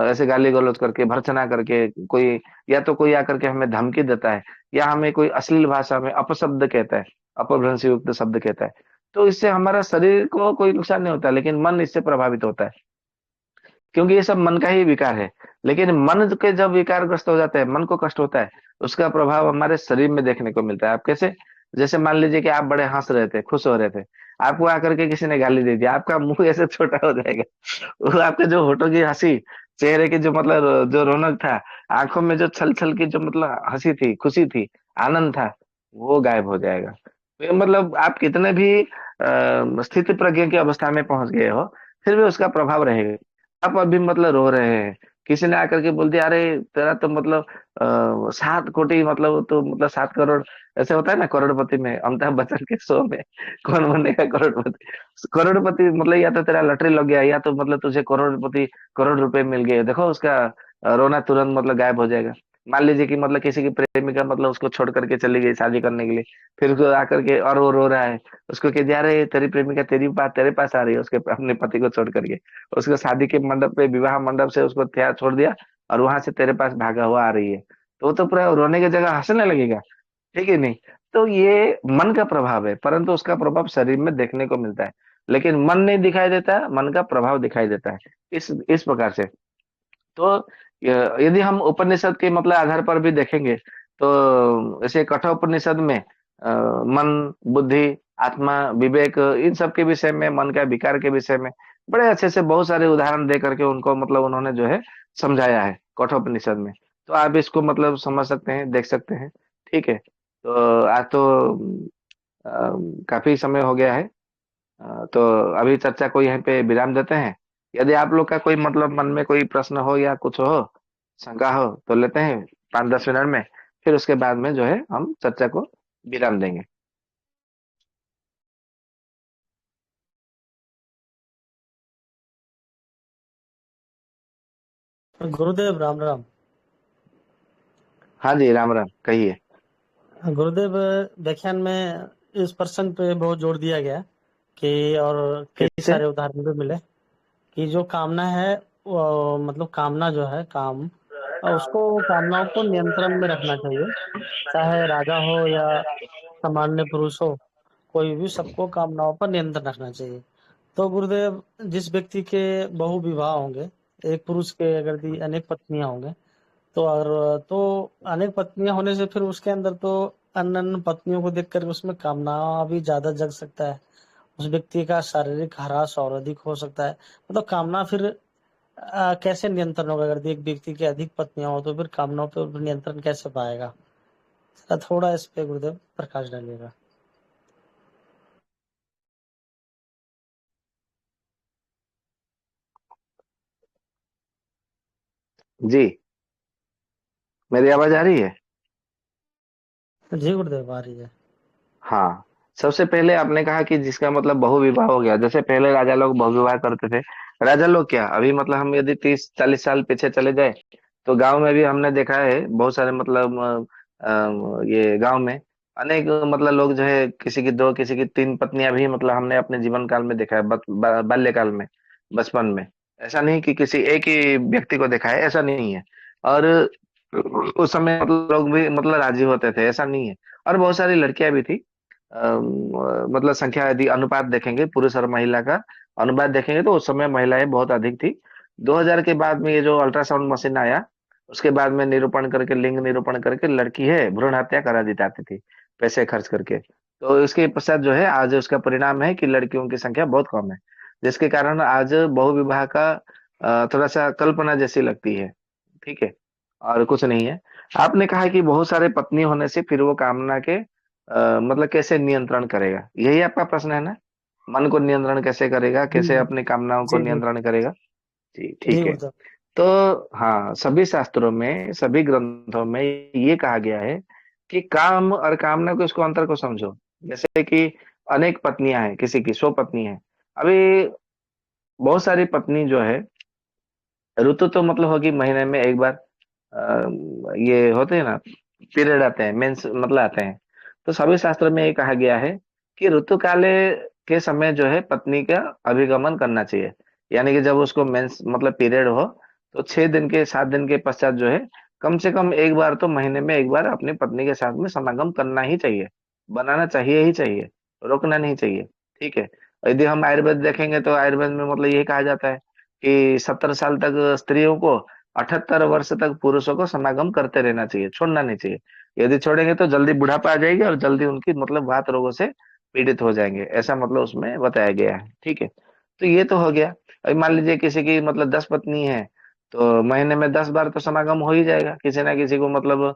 ऐसे गाली गलौज करके, भर्त्सना करके, कोई या तो कोई आकर के हमें धमकी देता है, या हमें कोई अश्लील भाषा में अपशब्द कहता है, अपभ्रंश युक्त शब्द कहता है, तो इससे हमारा शरीर को कोई नुकसान नहीं होता, लेकिन मन इससे प्रभावित होता है, क्योंकि ये सब मन का ही विकार है। लेकिन मन के जब विकारग्रस्त हो जाता है, मन को कष्ट होता है, उसका प्रभाव हमारे शरीर में देखने को मिलता है। आप कैसे? जैसे मान लीजिए कि आप बड़े हंस रहे थे, खुश हो रहे थे, आपको आकर के किसी ने गाली दे दिया, आपका मुंह ऐसे छोटा हो जाएगा। वो आपके जो होठों की हंसी, चेहरे की जो मतलब जो रौनक था, आंखों में जो छल छल की जो मतलब हंसी थी, खुशी थी, आनंद था, वो गायब हो जाएगा। तो ये मतलब आप कितने भी स्थिति प्रज्ञ की अवस्था में पहुंच गए हो, फिर भी उसका प्रभाव रहेगा। आप अभी मतलब रो रहे हैं, किसी ने आकर के बोल दिया अरे तेरा तो मतलब 7 कोटि मतलब, तो मतलब 7 करोड़, ऐसे होता है ना करोड़पति में, अमिताभ बच्चन के शो में, कौन बनेगा करोड़पति। करोड़पति मतलब या तो तेरा लॉटरी लग गया, या तो मतलब तुझे करोड़पति, करोड़ रुपए मिल गए, देखो उसका रोना तुरंत मतलब गायब हो जाएगा। मान लीजिए कि मतलब किसी की प्रेमिका मतलब उसको छोड़ करके चली गई शादी करने के लिए, फिर उसको आकर के और वो रो रहा है, उसको कह दिया अरे तेरी प्रेमिका तेरे पास आ रही है, उसके अपने पति को छोड़ करके, उसको शादी के मंडप पे, विवाह मंडप से उसको छोड़ दिया, और वहां से तेरे पास भागा हुआ आ रही है, तो वो तो पूरा रोने की जगह हंसने लगेगा, ठीक है नहीं? तो ये मन का प्रभाव है, परंतु उसका प्रभाव शरीर में देखने को मिलता है, लेकिन मन नहीं दिखाई देता, मन का प्रभाव दिखाई देता है, इस प्रकार से। तो यदि हम उपनिषद के मतलब आधार पर भी देखेंगे, तो ऐसे कठोपनिषद में मन, बुद्धि, आत्मा, विवेक, इन सब के विषय में, मन का विकार के विषय में बड़े अच्छे से बहुत सारे उदाहरण दे करके उनको मतलब उन्होंने जो है समझाया है कठोपनिषद में। तो आप इसको मतलब समझ सकते हैं, देख सकते हैं, ठीक है? तो आज तो अ, काफी समय हो गया है, तो अभी चर्चा को यहीं पे विराम देते हैं। यदि आप लोग का कोई मतलब मन में कोई प्रश्न हो या कुछ हो, शंका हो, तो लेते हैं 5-10 मिनट में, फिर उसके बाद में जो है हम चर्चा को विराम देंगे।
गुरुदेव राम राम।
हाँ जी, राम राम, कहिए।
गुरुदेव, व्याख्यान में इस प्रसंग पे बहुत जोर दिया गया कि, और कई
किससे?
सारे उदाहरण भी मिले कि जो कामना है, वो मतलब कामना जो है, काम, उसको, कामनाओं को नियंत्रण में रखना चाहिए। चाहे राजा हो या सामान्य पुरुष हो, कोई भी, सबको कामनाओं पर नियंत्रण रखना चाहिए। तो गुरुदेव, जिस व्यक्ति के बहु विवाह होंगे, एक पुरुष के अगर यदि अनेक पत्नियां होंगे, तो और तो अनेक पत्नियां होने से फिर उसके अंदर तो अन्य अन्य पत्नियों को देख कर उसमें कामना भी ज्यादा जग सकता है। उस व्यक्ति का शारीरिक ह्रास और अधिक हो सकता है। मतलब कामना फिर कैसे नियंत्रण होगा? अगर एक व्यक्ति की अधिक पत्नियां हो तो फिर कामनाओं पर नियंत्रण कैसे पाएगा? जरा थोड़ा इस पे गुरुदेव प्रकाश डालिएगा।
जी, मेरी आवाज आ रही है?
जी गुरुदेव, आ रही है।
हाँ। सबसे पहले आपने कहा कि जिसका मतलब बहुविवाह हो गया, जैसे पहले राजा लोग बहुविवाह करते थे। राजा लोग क्या, अभी मतलब हम यदि 30-40 साल पीछे चले जाए, तो गांव में भी हमने देखा है बहुत सारे मतलब ये गांव में अनेक मतलब लोग जो है, किसी की दो, किसी की तीन पत्नियां भी मतलब हमने अपने जीवन काल में देखा है, बाल्यकाल में, बचपन में। ऐसा नहीं कि किसी एक ही व्यक्ति को देखा है, ऐसा नहीं है। और उस समय मतलब लोग भी मतलब राजी होते थे, ऐसा नहीं है। और बहुत सारी लड़कियां भी थी। मतलब संख्या यदि अनुपात देखेंगे, पुरुष और महिला का अनुपात देखेंगे, तो उस समय महिलाएं बहुत अधिक थी। 2000 के बाद में ये जो अल्ट्रासाउंड मशीन आया, उसके बाद में निरूपण करके, लिंग निरूपण करके लड़की है भ्रूण हत्या करा दी जाती थी, पैसे खर्च करके। तो इसके पश्चात जो है आज उसका परिणाम है कि लड़कियों की संख्या बहुत कम है, जिसके कारण आज बहुविवाह का थोड़ा सा कल्पना जैसी लगती है, ठीक है? और कुछ नहीं है। आपने कहा कि बहुत सारे पत्नी होने से फिर वो कामना के मतलब कैसे नियंत्रण करेगा, यही आपका प्रश्न है ना? मन को नियंत्रण कैसे करेगा,
जी
कैसे अपनी कामनाओं को
जी जी
नियंत्रण करेगा? जी,
जी
ठीक है।
गुरुदेव।
तो हाँ, सभी शास्त्रों में, सभी ग्रंथों में ये कहा गया है कि काम और कामना को, इसको अंतर को समझो। जैसे कि अनेक पत्नियां हैं, किसी की 100 पत्नी है, अभी बहुत सारी पत्नी जो है, ऋतु तो मतलब होगी महीने में एक बार, ये होते हैं ना, पीरियड आते हैं, मेंस मतलब आते हैं। तो सभी शास्त्र में ये कहा गया है कि ऋतु काले के समय जो है पत्नी का अभिगमन करना चाहिए। यानी कि जब उसको मेंस मतलब पीरियड हो, तो 6 दिन के, 7 दिन के पश्चात जो है, कम से कम एक बार तो महीने में एक बार अपनी पत्नी के साथ में समागम करना ही चाहिए, बनाना चाहिए ही चाहिए, रोकना नहीं चाहिए, ठीक है? यदि हम आयुर्वेद देखेंगे, तो आयुर्वेद में मतलब यही कहा जाता है कि 70 साल तक स्त्रियों को, 78 वर्ष तक पुरुषों को समागम करते रहना चाहिए, छोड़ना नहीं चाहिए। यदि छोड़ेंगे तो जल्दी बुढ़ापा आ जाएगी और जल्दी उनकी मतलब वात रोगों से पीड़ित हो जाएंगे, ऐसा मतलब उसमें बताया गया है, ठीक है? तो ये तो हो गया। अभी मान लीजिए किसी की मतलब 10 पत्नी है, तो महीने में 10 बार तो समागम हो ही जाएगा, किसी ना किसी को मतलब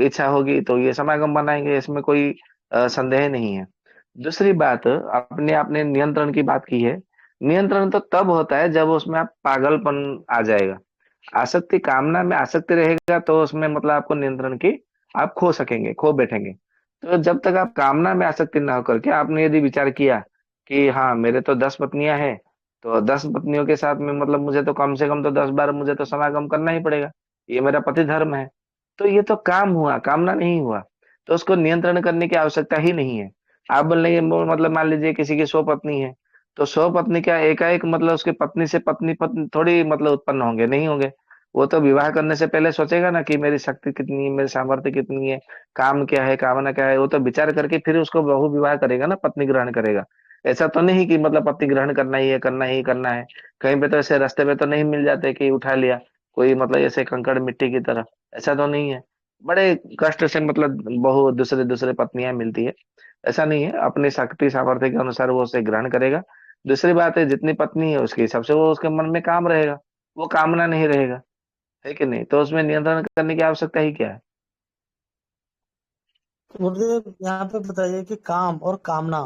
इच्छा होगी तो ये समागम बनाएंगे, इसमें कोई संदेह नहीं है। दूसरी बात, अपने आपने नियंत्रण की बात की है। नियंत्रण तो तब होता है जब उसमें आप पागलपन आ जाएगा। आसक्ति, कामना में आसक्ति रहेगा तो उसमें मतलब आपको नियंत्रण की, आप खो सकेंगे, खो बैठेंगे। तो जब तक आप कामना में आसक्ति ना होकर के आपने यदि विचार किया कि हाँ मेरे तो 10 पत्नियां हैं, तो 10 पत्नियों के साथ में मतलब मुझे तो कम से कम तो 10 बार मुझे तो समागम करना ही पड़ेगा, ये मेरा पति धर्म है। तो ये तो काम हुआ, कामना नहीं हुआ। तो उसको नियंत्रण करने की आवश्यकता ही नहीं है। आप बोलेंगे मतलब मान लीजिए किसी की 100 पत्नी है, तो 100 पत्नी क्या एकाएक मतलब उसके पत्नी से पत्नी पत्नी थोड़ी मतलब उत्पन्न होंगे, नहीं होंगे। वो तो विवाह करने से पहले सोचेगा ना कि मेरी शक्ति कितनी है, मेरी सामर्थ्य कितनी है, काम क्या है, कामना क्या है। वो तो विचार करके फिर उसको बहु विवाह करेगा ना, पत्नी ग्रहण करेगा। ऐसा तो नहीं कि मतलब पत्नी ग्रहण करना ही है, करना ही करना है। कहीं पे तो ऐसे रास्ते पे तो नहीं मिल जाते कि उठा लिया कोई, मतलब ऐसे कंकड़ मिट्टी की तरह। ऐसा तो नहीं है। बड़े कष्ट से मतलब बहु दूसरे दूसरे पत्नियां मिलती है। ऐसा नहीं है, अपनी शक्ति सामर्थ्य के अनुसार वो उसे ग्रहण करेगा। दूसरी बात है, जितनी पत्नी है उसके हिसाब से वो उसके मन में काम रहेगा, वो कामना नहीं रहेगा। है कि नहीं? तो उसमें नियंत्रण करने की आवश्यकता ही क्या है?
गुरुदेव यहाँ पे बताइए कि काम और कामना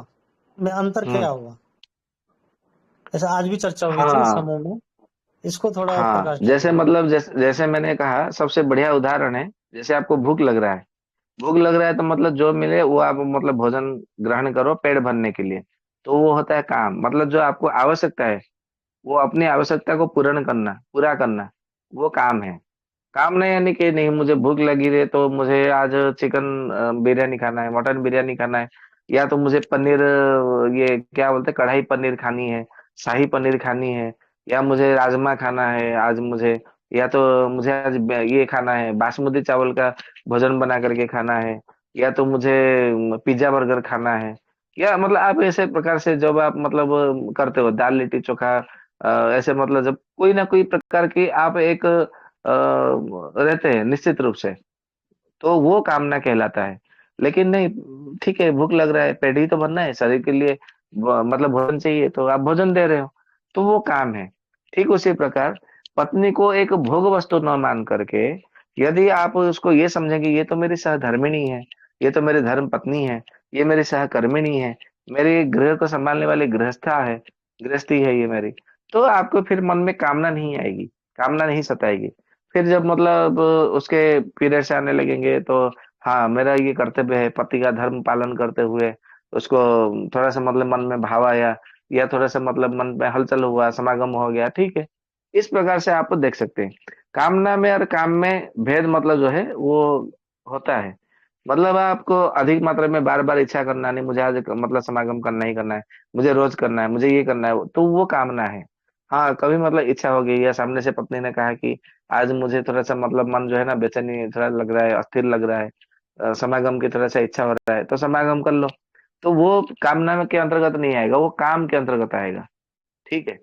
में अंतर क्या
हम्म।
हुआ। ऐसा आज भी चर्चा हुई थी
हाँ।
समूह में, इसको थोड़ा
हाँ,
प्रकाश
जैसे
डालिए।
मतलब जैसे मैंने कहा, सबसे बढ़िया उदाहरण है, जैसे आपको भूख लग रहा है। भूख लग रहा है तो मतलब जो मिले वो आप मतलब भोजन ग्रहण करो पेट भरने के लिए। तो वो होता है काम, मतलब जो आपको आवश्यकता है वो अपनी आवश्यकता को पूर्ण करना, पूरा करना, वो काम है। काम नहीं यानी कि नहीं मुझे भूख लगी है तो मुझे आज चिकन बिरयानी खाना है, मटन बिरयानी खाना है, या तो मुझे पनीर ये क्या बोलते हैं, कढ़ाई पनीर खानी है, शाही पनीर खानी है, या मुझे राजमा खाना है आज मुझे, या तो मुझे आज ये खाना है बासमती चावल का भोजन बना करके खाना है, या तो मुझे पिज्जा बर्गर खाना है। या मतलब आप ऐसे प्रकार से जब आप मतलब करते हो दाल लिट्टी चोखा, ऐसे मतलब जब कोई ना कोई प्रकार की आप एक रहते हैं निश्चित रूप से, तो वो कामना कहलाता है। लेकिन नहीं, ठीक है भूख लग रहा है, पेट ही तो भरना है शरीर के लिए, मतलब भोजन चाहिए तो आप भोजन दे रहे हो, तो वो काम है। ठीक उसी प्रकार पत्नी को एक भोग वस्तु न मान करके, यदि आप उसको ये समझेंगे ये तो मेरी सहधर्मिणी है, ये तो मेरी धर्म पत्नी है, ये मेरी सहकर्मिणी है, मेरे गृह को संभालने वाली गृहस्था है, गृहस्थी है ये मेरी, तो आपको फिर मन में कामना नहीं आएगी, कामना नहीं सताएगी। फिर जब मतलब उसके पीरियड से आने लगेंगे तो हाँ मेरा ये कर्तव्य है पति का धर्म पालन करते हुए, उसको थोड़ा सा मतलब मन में भाव आया, या थोड़ा सा मतलब मन में हलचल हुआ, समागम हो गया, ठीक है। इस प्रकार से आप देख सकते हैं। कामना में और काम में भेद मतलब जो है वो होता है। मतलब आपको अधिक मात्रा में बार बार इच्छा करना नहीं, मुझे आज मतलब समागम करना ही करना है, मुझे रोज करना है, मुझे ये करना है, तो वो कामना है। हाँ कभी मतलब इच्छा हो गई या सामने से पत्नी ने कहा कि आज मुझे थोड़ा सा मतलब मन जो है ना बेचैनी थोड़ा लग रहा है, अस्थिर लग रहा है, समागम की थोड़ा सा इच्छा हो रहा है, तो समागम कर लो। तो वो कामना में के अंतर्गत नहीं आएगा, वो काम के अंतर्गत आएगा। ठीक है।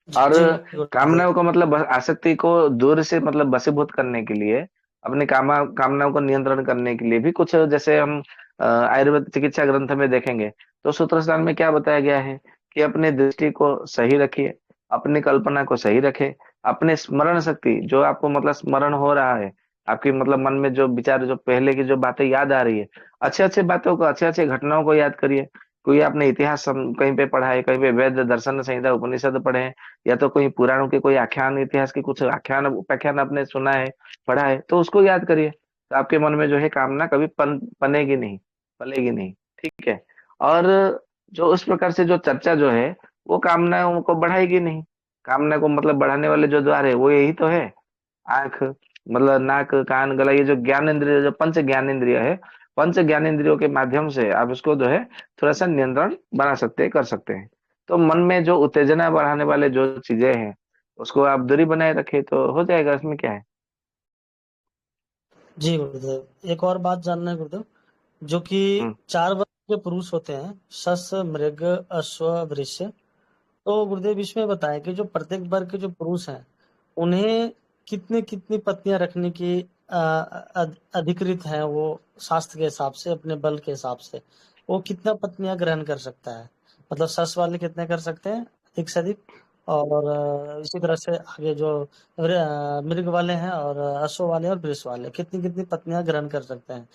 और
जी गुरुदेव।
कामनाओं को मतलब आसक्ति को दूर से मतलब बसीभूत करने के लिए, अपनी कामनाओं को नियंत्रण करने के लिए भी कुछ, जैसे हम आयुर्वेद चिकित्सा ग्रंथ में देखेंगे तो सूत्रस्थान में क्या बताया गया है कि अपनी दृष्टि को सही रखिए, अपनी कल्पना को सही रखे, अपने स्मरण शक्ति जो आपको मतलब स्मरण हो रहा है, आपकी मतलब मन में जो विचार, जो पहले की जो बातें याद आ रही है, अच्छे अच्छे बातों को, अच्छे अच्छे घटनाओं को याद करिए। कोई आपने इतिहास कहीं पे पढ़ा है, कहीं पे वेद दर्शन संहिता उपनिषद पढ़े हैं, या तो कोई पुराणों के कोई आख्यान, इतिहास के कुछ आख्यान उपाख्यान आपने सुना है, पढ़ा है, तो उसको याद करिए। तो आपके मन में जो है कामना कभी पनेगी नहीं, पलेगी नहीं। ठीक है। और जो उस प्रकार से जो चर्चा जो है वो कामनाओं को बढ़ाएगी नहीं। कामना को मतलब बढ़ाने वाले जो द्वार है वो यही तो है, आंख, मतलब नाक कान गला, ये जो ज्ञान इंद्रिय, जो पंच ज्ञान इंद्रिय है, पंच ज्ञान इंद्रियों के माध्यम से आप इसको जो है थोड़ा सा नियंत्रण बना सकते हैं, कर सकते हैं। तो मन में जो उत्तेजना बढ़ाने वाले जो चीजें हैं उसको आप दूरी बनाए रखे तो हो जाएगा, इसमें क्या है।
जी गुरुदेव, एक और बात जानना है गुरुदेव, जो कि
हम्म।
4 वर्ग के पुरुष होते हैं, शस मृग अश्व वृष। तो गुरुदेव इसमें बताएं कि जो प्रत्येक वर्ग के जो पुरुष हैं उन्हें कितने कितनी पत्नियां रखने की अधिकृत है वो, शास्त्र के हिसाब से अपने बल के हिसाब से वो कितना पत्नियां ग्रहण कर सकता है। मतलब सस वाले कितने कर सकते हैं अधिक से अधिक, और इसी तरह से आगे जो मृग वाले हैं और अश्व वाले और वृष वाले कितनी कितनी पत्नियां ग्रहण कर सकते हैं,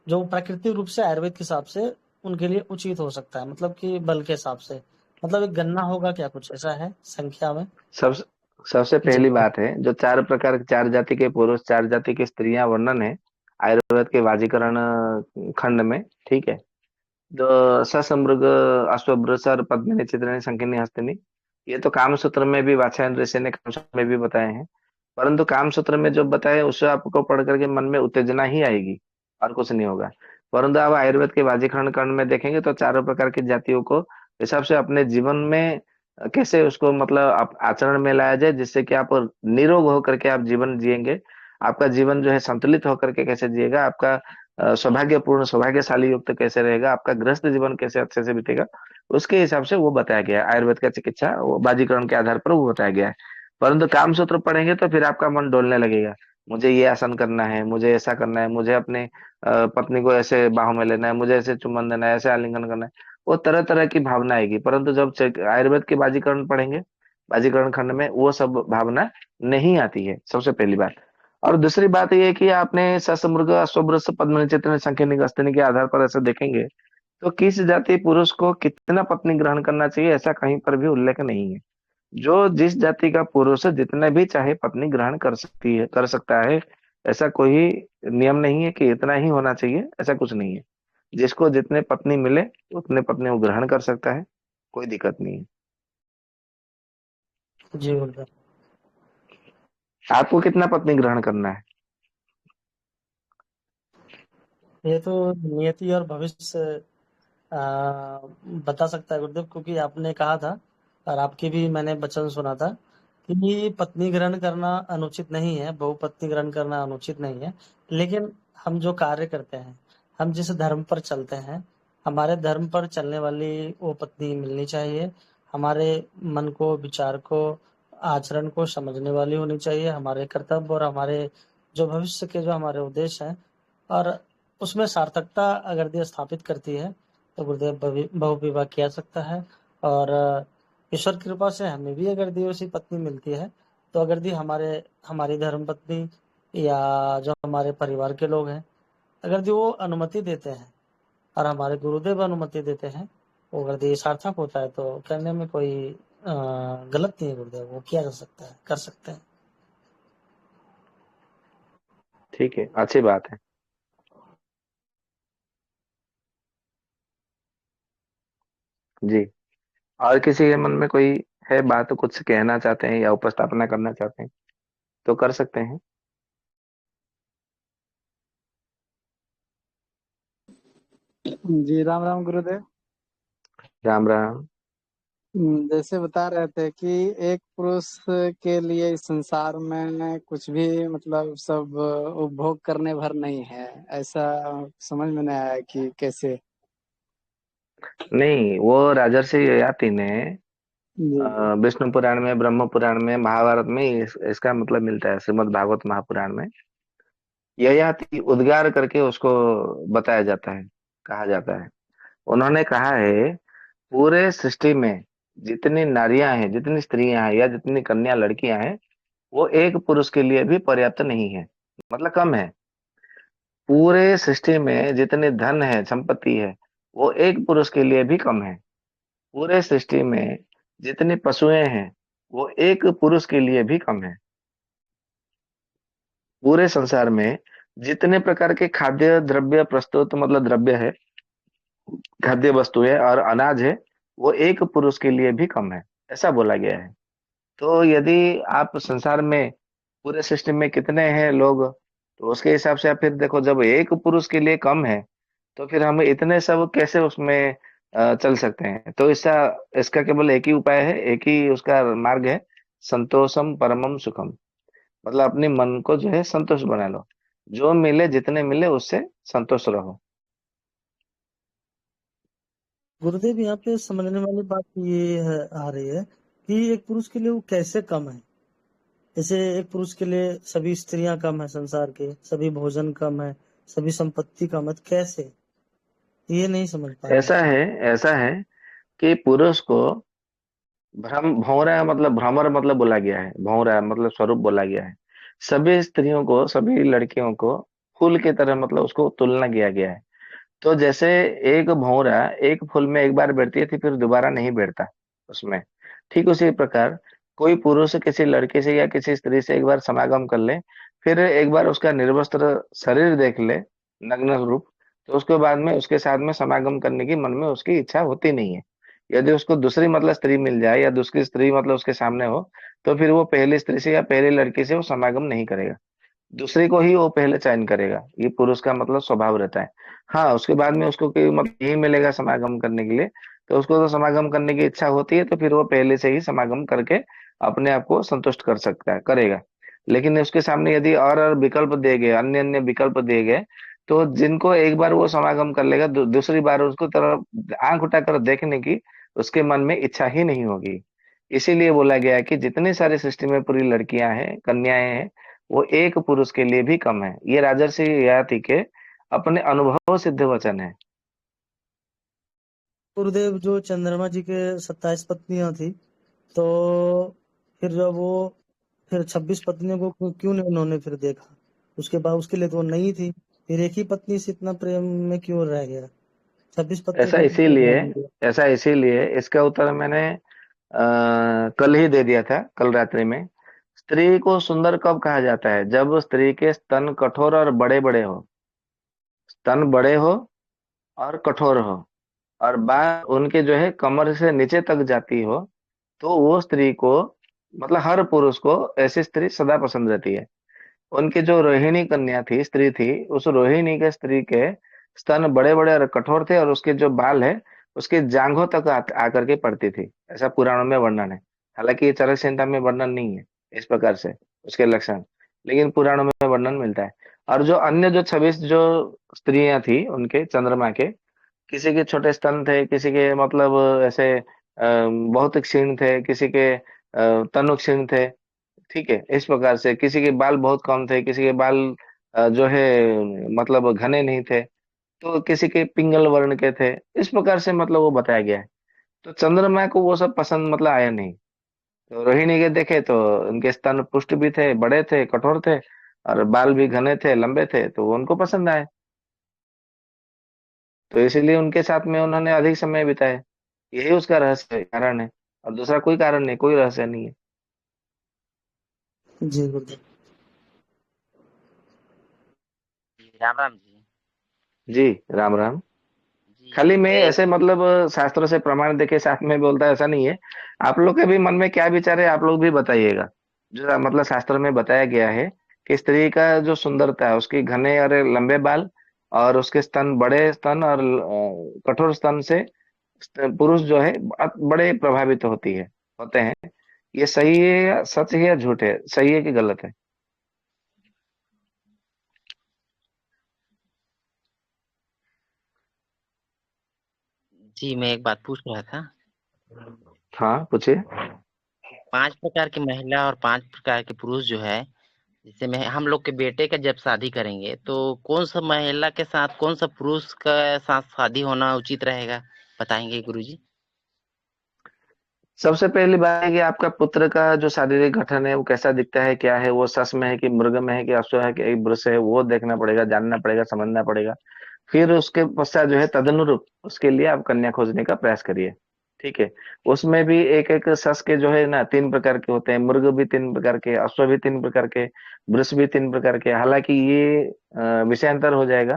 जो प्राकृतिक रूप से आयुर्वेद के हिसाब से उनके लिए उचित हो सकता है, मतलब कि बल के हिसाब से। मतलब एक गणना होगा क्या, कुछ ऐसा है संख्या में।
सब सबसे
जी
पहली बात है, जो चार प्रकार, चार जाति के पुरुष, चार जाति की स्त्रियां वर्णन है आयुर्वेद के वाजीकरण खंड में। ठीक है। जो ससमृग अश्वभ्रसर पद्मिनी चित्रिणी संकिनी हस्तिनी, ये तो कामसूत्र में भी वात्स्यायन ऋषि ने कामसूत्र में भी बताए हैं। परंतु काम सूत्र में जो बताया उससे आपको पढ़ करके मन में उत्तेजना ही आएगी, और कुछ नहीं होगा। परंतु आप आयुर्वेद के बाजीकरण कर्ण में देखेंगे तो चारों प्रकार की जातियों को हिसाब से अपने जीवन में कैसे उसको मतलब आप आचरण में लाया जाए, जिससे कि आप निरोग होकर के आप जीवन जिएंगे। आपका जीवन जो है संतुलित होकर के कैसे जिएगा, आपका सौभाग्यपूर्ण सौभाग्यशाली युक्त कैसे रहेगा, आपका गृहस्थ जीवन कैसे अच्छे से बीतेगा, उसके हिसाब से वो बताया गया है। आयुर्वेद का चिकित्सा वो बाजीकरण के आधार पर वो बताया गया है। परंतु काम सूत्र पढ़ेंगे तो फिर आपका मन डोलने लगेगा। मुझे ये आसन करना है, मुझे ऐसा करना है, मुझे अपने पत्नी को ऐसे बाहों में लेना है, मुझे ऐसे चुम्बन देना है, ऐसे आलिंगन करना है। वो तरह तरह की भावना आएगी। परंतु जब आयुर्वेद के बाजीकरण पढ़ेंगे, बाजीकरण खंड में वो सब भावना नहीं आती है, सबसे पहली बात। और दूसरी बात ये है कि आपने ससमृग अश्वभ्रश पद्मनि चित्रण संख्यनी गस्तनी के आधार पर ऐसे देखेंगे तो किस जाति पुरुष को कितना पत्नी ग्रहण करना चाहिए ऐसा कहीं पर भी उल्लेख नहीं है। जो जिस जाति का पुरुष जितने भी चाहे पत्नी ग्रहण कर सकती है, कर सकता है। ऐसा कोई नियम नहीं है कि इतना ही होना चाहिए, ऐसा कुछ नहीं है। जिसको जितने पत्नी मिले उतने पत्नी वो ग्रहण कर सकता है, कोई दिक्कत नहीं है।
जी गुरुदेव।
आपको कितना पत्नी ग्रहण करना है?
ये तो नियति और भविष्य बता सकता है गुरुदेव, क्योंकि आपने कहा था और आपके भी मैंने वचन सुना था कि पत्नी ग्रहण करना अनुचित नहीं है, बहुपत्नी ग्रहण करना अनुचित नहीं है। लेकिन हम जो कार्य करते हैं, हम जिस धर्म पर चलते हैं, हमारे धर्म पर चलने वाली वो पत्नी मिलनी चाहिए। हमारे मन को, विचार को, आचरण को समझने वाली होनी चाहिए। हमारे कर्तव्य और हमारे जो भविष्य के जो हमारे उद्देश्य हैं और उसमें सार्थकता अगर ये स्थापित करती है तो गुरुदेव बहुविवाह किया जा सकता है। और ईश्वर की कृपा से हमें भी अगर दी वैसी पत्नी मिलती है तो अगर दी हमारी धर्म पत्नी या जो हमारे परिवार के लोग हैं, अगर दी वो अनुमति देते हैं और हमारे गुरुदेव अनुमति देते हैं, वो अगर दी सार्थक होता है तो करने में कोई गलत नहीं है गुरुदेव, वो किया जा सकता है, कर सकते हैं।
ठीक है, अच्छी बात है। जी। और किसी के मन में कोई है बात, कुछ कहना चाहते हैं या उपस्थापना करना चाहते हैं तो कर सकते हैं।
जी राम राम गुरुदेव।
राम राम।
जैसे बता रहे थे कि एक पुरुष के लिए इस संसार में कुछ भी मतलब सब उपभोग करने भर नहीं है, ऐसा समझ में नहीं आया कि कैसे।
नहीं, वो राजर्षि ययाति ने
जी
विष्णु पुराण में, ब्रह्म पुराण में, महाभारत में इसका मतलब मिलता है, श्रीमद् भागवत महापुराण में ययाति उद्गार करके उसको बताया जाता है, कहा जाता है। उन्होंने कहा है पूरे सृष्टि में जितनी नारियां हैं, जितनी स्त्रियां हैं या जितनी कन्या लड़कियां हैं, वो एक पुरुष के लिए भी पर्याप्त नहीं है, मतलब कम है। पूरे सृष्टि में जितने धन है, संपत्ति है, वो एक पुरुष के लिए भी कम है। पूरे सृष्टि में जितनी पशुएं हैं, वो एक पुरुष के लिए भी कम है। पूरे संसार में जितने प्रकार के खाद्य द्रव्य प्रस्तुत मतलब द्रव्य है, खाद्य वस्तु है और अनाज है, वो एक पुरुष के लिए भी कम है, ऐसा बोला गया है। तो यदि आप संसार में पूरे सिस्टम में कितने हैं लोग, तो उसके हिसाब से आप फिर देखो, जब एक पुरुष के लिए कम है तो फिर हम इतने सब कैसे उसमें चल सकते हैं। तो इसका इसका केवल एक ही उपाय है, एक ही उसका मार्ग है, संतोषम परमम सुखम। मतलब अपने मन को जो है संतोष बना लो, जो मिले जितने मिले उससे संतोष रहो।
गुरुदेव यहाँ पे समझने वाली बात ये है, आ रही है कि एक पुरुष के लिए वो कैसे कम है। जैसे एक पुरुष के लिए सभी स्त्रियां कम है, संसार के सभी भोजन कम है, सभी संपत्ति कम है, तो कैसे, ये नहीं समझ पा रहे हैं।
ऐसा है, ऐसा है कि पुरुष को भ्रम भौरा मतलब भ्रमर मतलब बोला गया है, भौरा मतलब स्वरूप बोला गया है। सभी स्त्रियों को, सभी लड़कियों को फूल की तरह मतलब उसको तुलना किया गया है। तो जैसे एक भौरा एक फूल में एक बार बैठती है थी, फिर दोबारा नहीं बैठता उसमें, ठीक उसी प्रकार कोई पुरुष किसी लड़की से या किसी स्त्री से एक बार समागम कर ले, फिर एक बार उसका निर्वस्त्र शरीर देख ले, नग्न रूप, तो उसके बाद में उसके साथ में समागम करने की मन में उसकी इच्छा होती नहीं है। यदि उसको दूसरी मतलब स्त्री मिल जाए या दूसरी स्त्री मतलब उसके सामने हो, तो फिर वो पहली स्त्री से या पहली लड़की से वो समागम नहीं करेगा, दूसरे को ही वो पहले चयन करेगा। ये पुरुष का मतलब स्वभाव रहता है। हाँ, उसके बाद में उसको कोई मतलब नहीं मिलेगा समागम करने के लिए, तो उसको तो समागम करने की इच्छा होती है, तो फिर वो पहले से ही समागम करके अपने आप को संतुष्ट कर सकता है, करेगा। लेकिन उसके सामने यदि और विकल्प दिए गए, अन्य अन्य विकल्प दिए गए, तो जिनको एक बार वो समागम कर लेगा, दूसरी बार उसको तरफ आंख उठाकर देखने की उसके मन में इच्छा ही नहीं होगी। इसीलिए बोला गया है कि जितनी सारी सृष्टि में पूरी लड़कियां हैं, कन्याएं हैं, वो एक पुरुष के लिए भी कम है। ये राजर्षि ययाति के अपने अनुभव सिद्ध वचन है।
गुरुदेव, जो चंद्रमा जी के 27 पत्नियां थी, तो फिर जब वो फिर 26 पत्नियों को क्यों नहीं उन्होंने फिर देखा? उसके बाद उसके लिए तो वो नहीं थी, फिर एक ही पत्नी से इतना प्रेम में क्यों रह गया? 26 पत्नी
ऐसा
को क्यों
इसीलिए
देखना भूल
ऐसा इसीलिए इसका उत्तर मैंने कल ही दे दिया था, कल रात्रि में। स्त्री को सुंदर कब कहा जाता है? जब स्त्री के स्तन कठोर और बड़े बड़े हो, स्तन बड़े हो और कठोर हो, और बाल उनके जो है कमर से नीचे तक जाती हो, तो वो स्त्री को मतलब हर पुरुष को ऐसी स्त्री सदा पसंद रहती है। उनकी जो रोहिणी कन्या थी, स्त्री थी, उस रोहिणी के स्त्री के स्तन बड़े बड़े और कठोर थे, और उसके जो बाल है उसके जांघों तक आकर के पड़ती थी, ऐसा पुराणों में वर्णन है। हालांकि ये चरक संहिता में वर्णन नहीं है इस प्रकार से उसके लक्षण, लेकिन पुराणों में वर्णन मिलता है। और जो अन्य जो 26 जो स्त्रियां थी उनके चंद्रमा के, किसी के छोटे स्तन थे, किसी के मतलब ऐसे बहुत क्षीण थे, किसी के तनु क्षीण थे, ठीक है, इस प्रकार से किसी के बाल बहुत कम थे, किसी के बाल जो है मतलब घने नहीं थे, तो किसी के पिंगल वर्ण के थे। इस प्रकार से मतलब वो बताया गया है। तो चंद्रमा को वो सब पसंद मतलब आया नहीं। तो रोहिणी के देखे तो उनके स्तन पुष्ट भी थे, बड़े थे, कठोर थे, और बाल भी घने थे, लंबे थे, तो वो उनको पसंद आए। तो इसीलिए उनके साथ में उन्होंने अधिक समय बिताया। यही उसका रहस्य कारण है, और दूसरा कोई कारण नहीं, कोई रहस्य नहीं है।
गया। जी गुरुदेव।
जी, राम राम जी।
जी, राम राम।
जी
खाली मैं
गुरुदेव।
ऐसे मतलब शास्त्रों से प्रमाण देके साथ में बोलता है, ऐसा नहीं है। आप लोग के भी मन में क्या विचार है, आप लोग भी बताइएगा। जो मतलब शास्त्र में बताया गया है कि स्त्री का जो सुंदरता है, उसकी घने और लंबे बाल, और उसके स्तन, बड़े स्तन और कठोर स्तन से पुरुष जो है बड़े प्रभावित होती है, होते हैं। ये सही है या सच है या झूठ है, सही है कि गलत है?
जी, मैं एक बात पूछ रहा था।
हाँ, पूछिए।
5 प्रकार की महिला और 5 प्रकार के पुरुष जो है, जैसे मैं हम लोग के बेटे का जब शादी करेंगे, तो कौन-सा महिला के साथ, कौन-सा पुरुष का साथ शादी होना उचित रहेगा? बताएँगे गुरुजी?
सबसे पहली बात है कि आपका पुत्र का जो शारीरिक गठन है वो कैसा दिखता है, क्या है वो, सस में है कि मृग में है कि अश्व है कि एक वृष है, वो देखना पड़ेगा, जानना पड़ेगा, समझना पड़ेगा। फिर उसके पश्चात जो है तदनुरूप उसके लिए आप कन्या खोजने का प्रयास करिए। ठीक है। उसमें भी एक एक सस के जो है ना 3 प्रकार के होते हैं, मृग भी 3 प्रकार के, अश्व भी 3 प्रकार के, वृष भी 3 प्रकार के। हालांकि ये विषयांतर हो जाएगा,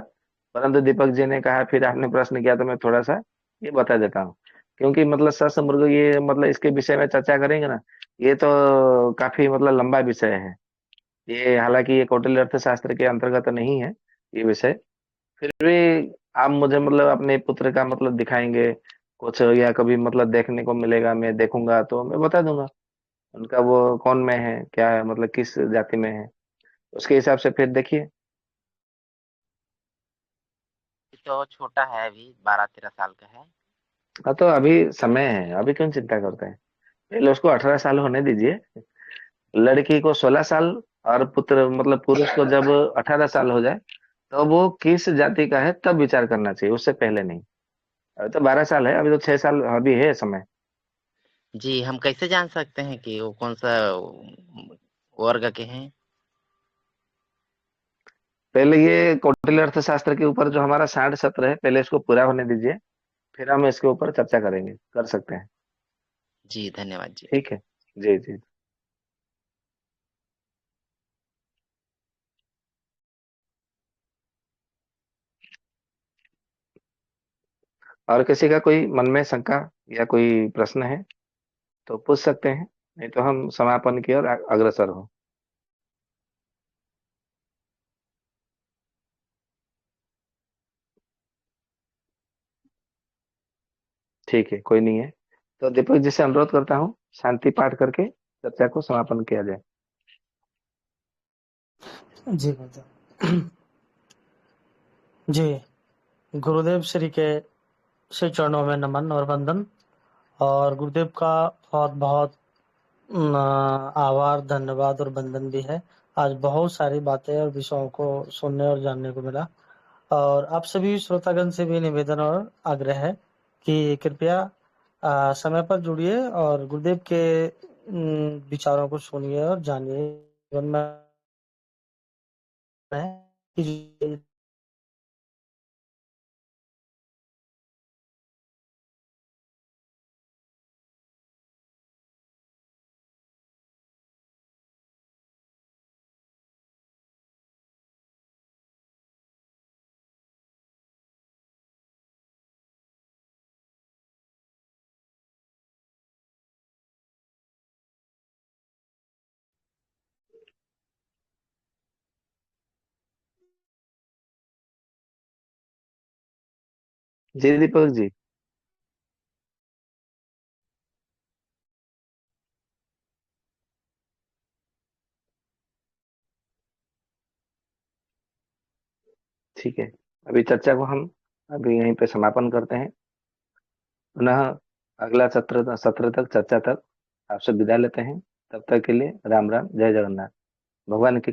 परंतु दीपक जी ने कहा, फिर आपने प्रश्न किया, तो मैं थोड़ा सा ये बता देता हूँ। क्योंकि मतलब सस मृग ये मतलब इसके विषय में चर्चा करेंगे ना, ये तो काफी मतलब लंबा विषय है। ये हालांकि ये कौटिल्य अर्थशास्त्र के अंतर्गत नहीं है ये विषय। फिर भी आप मुझे मतलब अपने पुत्र का मतलब दिखाएंगे कुछ, या कभी मतलब देखने को मिलेगा, मैं देखूंगा तो मैं बता दूंगा उनका वो कौन में है, क्या है, मतलब किस जाति में है, उसके हिसाब से फिर देखिए।
ये तो छोटा है, अभी 12-13 साल का है।
हाँ, तो अभी समय है, अभी क्यों चिंता करते हैं? पहले उसको 18 साल होने दीजिए, लड़की को 16 साल, और पुत्र मतलब पुरुष को जब 18 साल हो जाए, तो वो किस जाति का है तब विचार करना चाहिए, उससे पहले नहीं। अभी तो 12 साल है, अभी तो 6 साल अभी है समय।
जी, हम कैसे जान सकते हैं कि वो कौन-सा वर्ग के हैं?
पहले ये कौटिल्य अर्थशास्त्र के ऊपर जो हमारा 60 सत्र है, पहले इसको पूरा होने दीजिए, फिर हम इसके ऊपर चर्चा करेंगे, कर सकते हैं।
जी, धन्यवाद जी।
ठीक है। जी जी। और किसी का कोई मन में शंका या कोई प्रश्न है तो पूछ सकते हैं, नहीं तो हम समापन की ओर अग्रसर हो। ठीक है, कोई नहीं है। तो दीपक जी से अनुरोध करता हूँ, शांति पाठ करके चर्चा को समापन किया जाए।
जी गुरुदेव। जी, गुरुदेव श्री के श्री चरणों में नमन और वंदन। और गुरुदेव का बहुत बहुत आभार, धन्यवाद और वंदन भी है। आज बहुत सारी बातें और विषयों को सुनने और जानने को मिला। और आप सभी श्रोतागण से भी निवेदन और आग्रह है कि कृपया समय पर जुड़िए और गुरुदेव के विचारों को सुनिए और जानिए। जीवन में है कि
जी दीपक जी। ठीक है, अभी चर्चा को हम अभी यहीं पे समापन करते हैं। पुनः अगला सत्र सत्र तक, चर्चा तक आपसे विदा लेते हैं। तब तक के लिए राम राम, जय जगन्नाथ। भगवान की